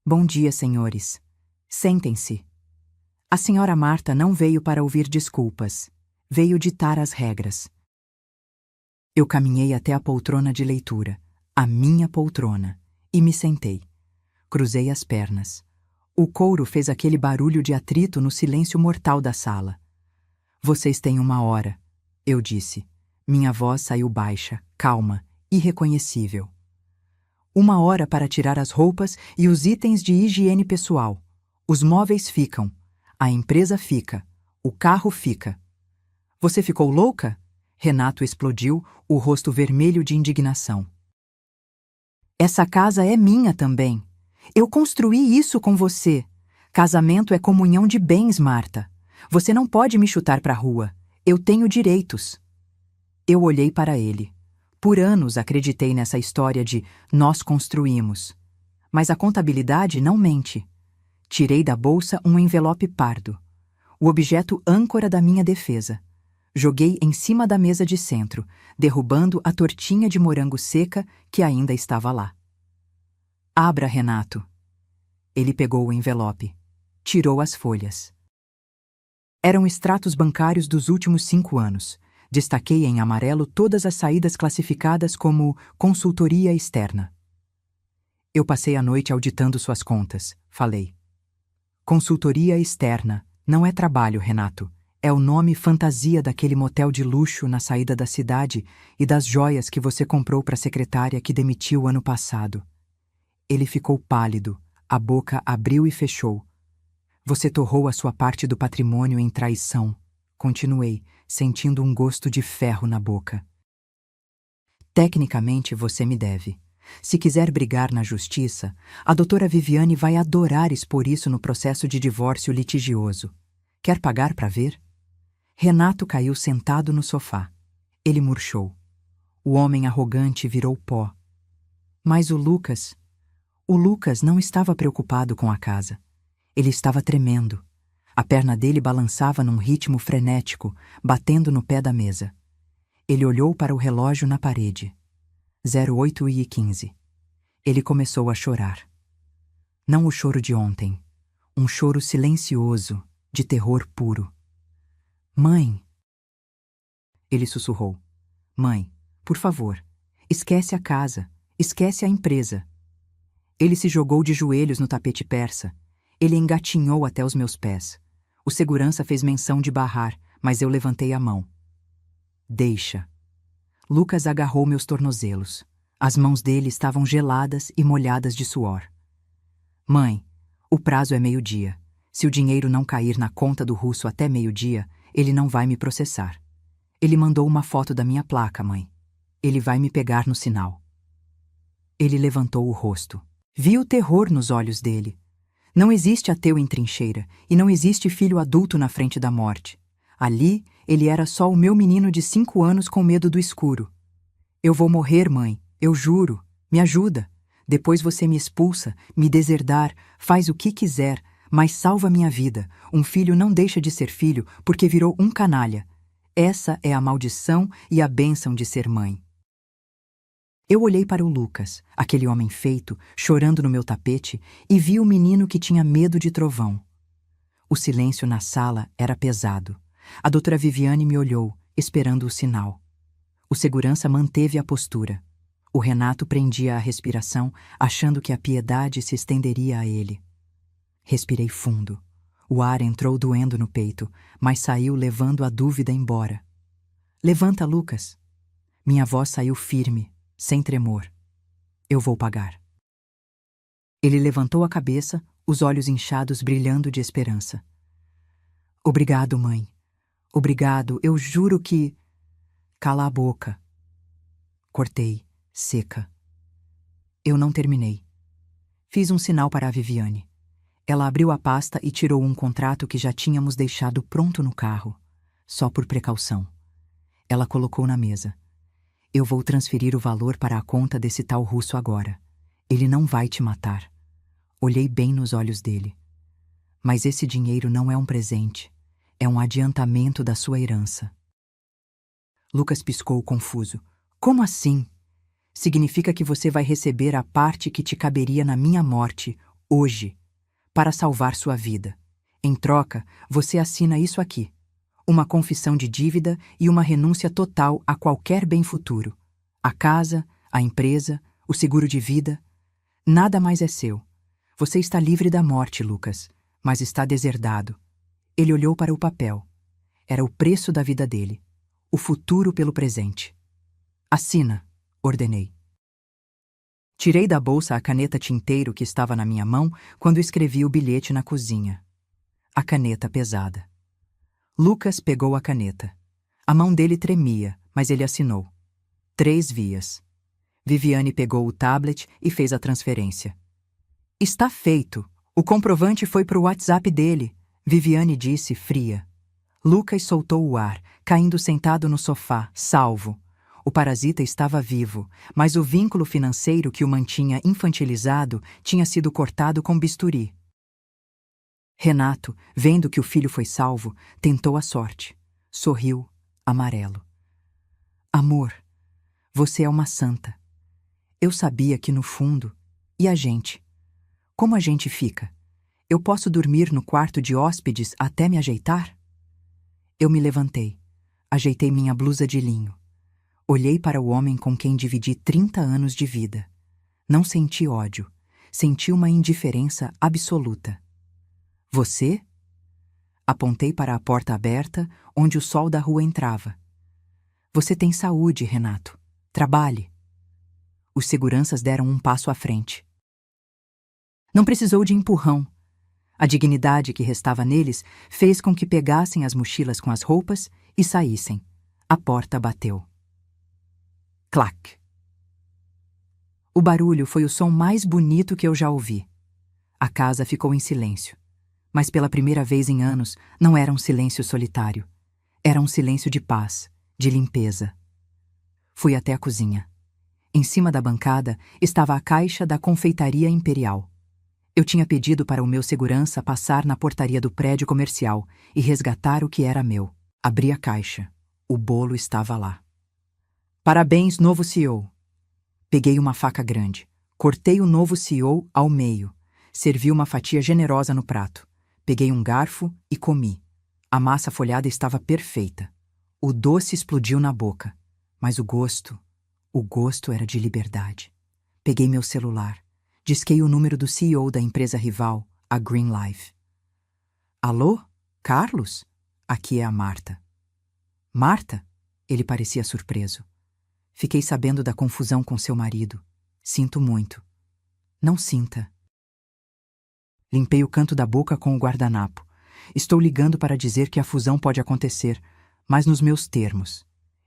Bom dia, senhores. Sentem-se. A senhora Marta não veio para ouvir desculpas. Veio ditar as regras. Eu caminhei até a poltrona de leitura, a minha poltrona, e me sentei. Cruzei as pernas. O couro fez aquele barulho de atrito no silêncio mortal da sala. Vocês têm 1 hora, eu disse. Minha voz saiu baixa, calma, irreconhecível. 1 hora para tirar as roupas e os itens de higiene pessoal. Os móveis ficam. A empresa fica. O carro fica. Você ficou louca? Renato explodiu, o rosto vermelho de indignação. Essa casa é minha também. Eu construí isso com você. Casamento é comunhão de bens, Marta. Você não pode me chutar para a rua. Eu tenho direitos. Eu olhei para ele. Por anos acreditei nessa história de nós construímos. Mas a contabilidade não mente. Tirei da bolsa um envelope pardo. O objeto âncora da minha defesa. Joguei em cima da mesa de centro, derrubando a tortinha de morango seca que ainda estava lá. Abra, Renato. Ele pegou o envelope. Tirou as folhas. Eram extratos bancários dos últimos 5 anos. Destaquei em amarelo todas as saídas classificadas como consultoria externa. Eu passei a noite auditando suas contas, falei. Consultoria externa. Não é trabalho, Renato. É o nome fantasia daquele motel de luxo na saída da cidade e das joias que você comprou para a secretária que demitiu ano passado. Ele ficou pálido, a boca abriu e fechou. Você torrou a sua parte do patrimônio em traição. Continuei, sentindo um gosto de ferro na boca. Tecnicamente você me deve. Se quiser brigar na justiça, a doutora Viviane vai adorar expor isso no processo de divórcio litigioso. Quer pagar para ver? Renato caiu sentado no sofá. Ele murchou. O homem arrogante virou pó. Mas o Lucas não estava preocupado com a casa. Ele estava tremendo. A perna dele balançava num ritmo frenético, batendo no pé da mesa. Ele olhou para o relógio na parede. 08h15. Ele começou a chorar. Não o choro de ontem. Um choro silencioso, de terror puro. Mãe! Ele sussurrou. Mãe, por favor, esquece a casa, esquece a empresa. Ele se jogou de joelhos no tapete persa. Ele engatinhou até os meus pés. O segurança fez menção de barrar, mas eu levantei a mão. Deixa. Lucas agarrou meus tornozelos. As mãos dele estavam geladas e molhadas de suor. Mãe, o prazo é 12h. Se o dinheiro não cair na conta do russo até 12h, ele não vai me processar. Ele mandou uma foto da minha placa, mãe. Ele vai me pegar no sinal. Ele levantou o rosto. Vi o terror nos olhos dele. Não existe ateu em trincheira, e não existe filho adulto na frente da morte. Ali, ele era só o meu menino de 5 anos com medo do escuro. Eu vou morrer, mãe, eu juro. Me ajuda. Depois você me expulsa, me deserdar, faz o que quiser, mas salva minha vida. Um filho não deixa de ser filho porque virou um canalha. Essa é a maldição e a bênção de ser mãe. Eu olhei para o Lucas, aquele homem feito, chorando no meu tapete, e vi o menino que tinha medo de trovão. O silêncio na sala era pesado. A doutora Viviane me olhou, esperando o sinal. O segurança manteve a postura. O Renato prendia a respiração, achando que a piedade se estenderia a ele. Respirei fundo. O ar entrou doendo no peito, mas saiu levando a dúvida embora. Levanta, Lucas. Minha voz saiu firme, sem tremor. Eu vou pagar. Ele levantou a cabeça, os olhos inchados brilhando de esperança. Obrigado, mãe. Obrigado, eu juro que... Cala a boca. Cortei, seca. Eu não terminei. Fiz um sinal para a Viviane. Ela abriu a pasta e tirou um contrato que já tínhamos deixado pronto no carro, só por precaução. Ela colocou na mesa. Eu vou transferir o valor para a conta desse tal russo agora. Ele não vai te matar. Olhei bem nos olhos dele. Mas esse dinheiro não é um presente. É um adiantamento da sua herança. Lucas piscou confuso. Como assim? Significa que você vai receber a parte que te caberia na minha morte, hoje, para salvar sua vida. Em troca, você assina isso aqui. Uma confissão de dívida e uma renúncia total a qualquer bem futuro. A casa, a empresa, o seguro de vida. Nada mais é seu. Você está livre da morte, Lucas, mas está deserdado. Ele olhou para o papel. Era o preço da vida dele. O futuro pelo presente. Assina, ordenei. Tirei da bolsa a caneta tinteiro que estava na minha mão quando escrevi o bilhete na cozinha. A caneta pesada. Lucas pegou a caneta. A mão dele tremia, mas ele assinou. 3 vias. Viviane pegou o tablet e fez a transferência. Está feito. O comprovante foi para o WhatsApp dele, Viviane disse fria. Lucas soltou o ar, caindo sentado no sofá, salvo. O parasita estava vivo, mas o vínculo financeiro que o mantinha infantilizado tinha sido cortado com bisturi. Renato, vendo que o filho foi salvo, tentou a sorte. Sorriu, amarelo. Amor, você é uma santa. Eu sabia que no fundo... E a gente? Como a gente fica? Eu posso dormir no quarto de hóspedes até me ajeitar? Eu me levantei. Ajeitei minha blusa de linho. Olhei para o homem com quem dividi 30 anos de vida. Não senti ódio. Senti uma indiferença absoluta. Você? Apontei para a porta aberta, onde o sol da rua entrava. Você tem saúde, Renato. Trabalhe. Os seguranças deram um passo à frente. Não precisou de empurrão. A dignidade que restava neles fez com que pegassem as mochilas com as roupas e saíssem. A porta bateu. Clac! O barulho foi o som mais bonito que eu já ouvi. A casa ficou em silêncio. Mas pela primeira vez em anos, não era um silêncio solitário. Era um silêncio de paz, de limpeza. Fui até a cozinha. Em cima da bancada estava a caixa da confeitaria imperial. Eu tinha pedido para o meu segurança passar na portaria do prédio comercial e resgatar o que era meu. Abri a caixa. O bolo estava lá. Parabéns, novo CEO. Peguei uma faca grande. Cortei o novo CEO ao meio. Servi uma fatia generosa no prato. Peguei um garfo e comi. A massa folhada estava perfeita. O doce explodiu na boca. Mas o gosto era de liberdade. Peguei meu celular. Disquei o número do CEO da empresa rival, a Green Life. Alô? Carlos? Aqui é a Marta. Marta? Ele parecia surpreso. Fiquei sabendo da confusão com seu marido. Sinto muito. Não sinta. Limpei o canto da boca com o guardanapo. Estou ligando para dizer que a fusão pode acontecer, mas nos meus termos.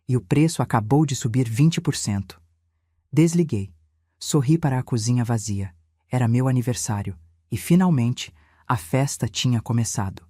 E o preço acabou de subir 20%. Desliguei. Sorri para a cozinha vazia. Era meu aniversário. E, finalmente, a festa tinha começado.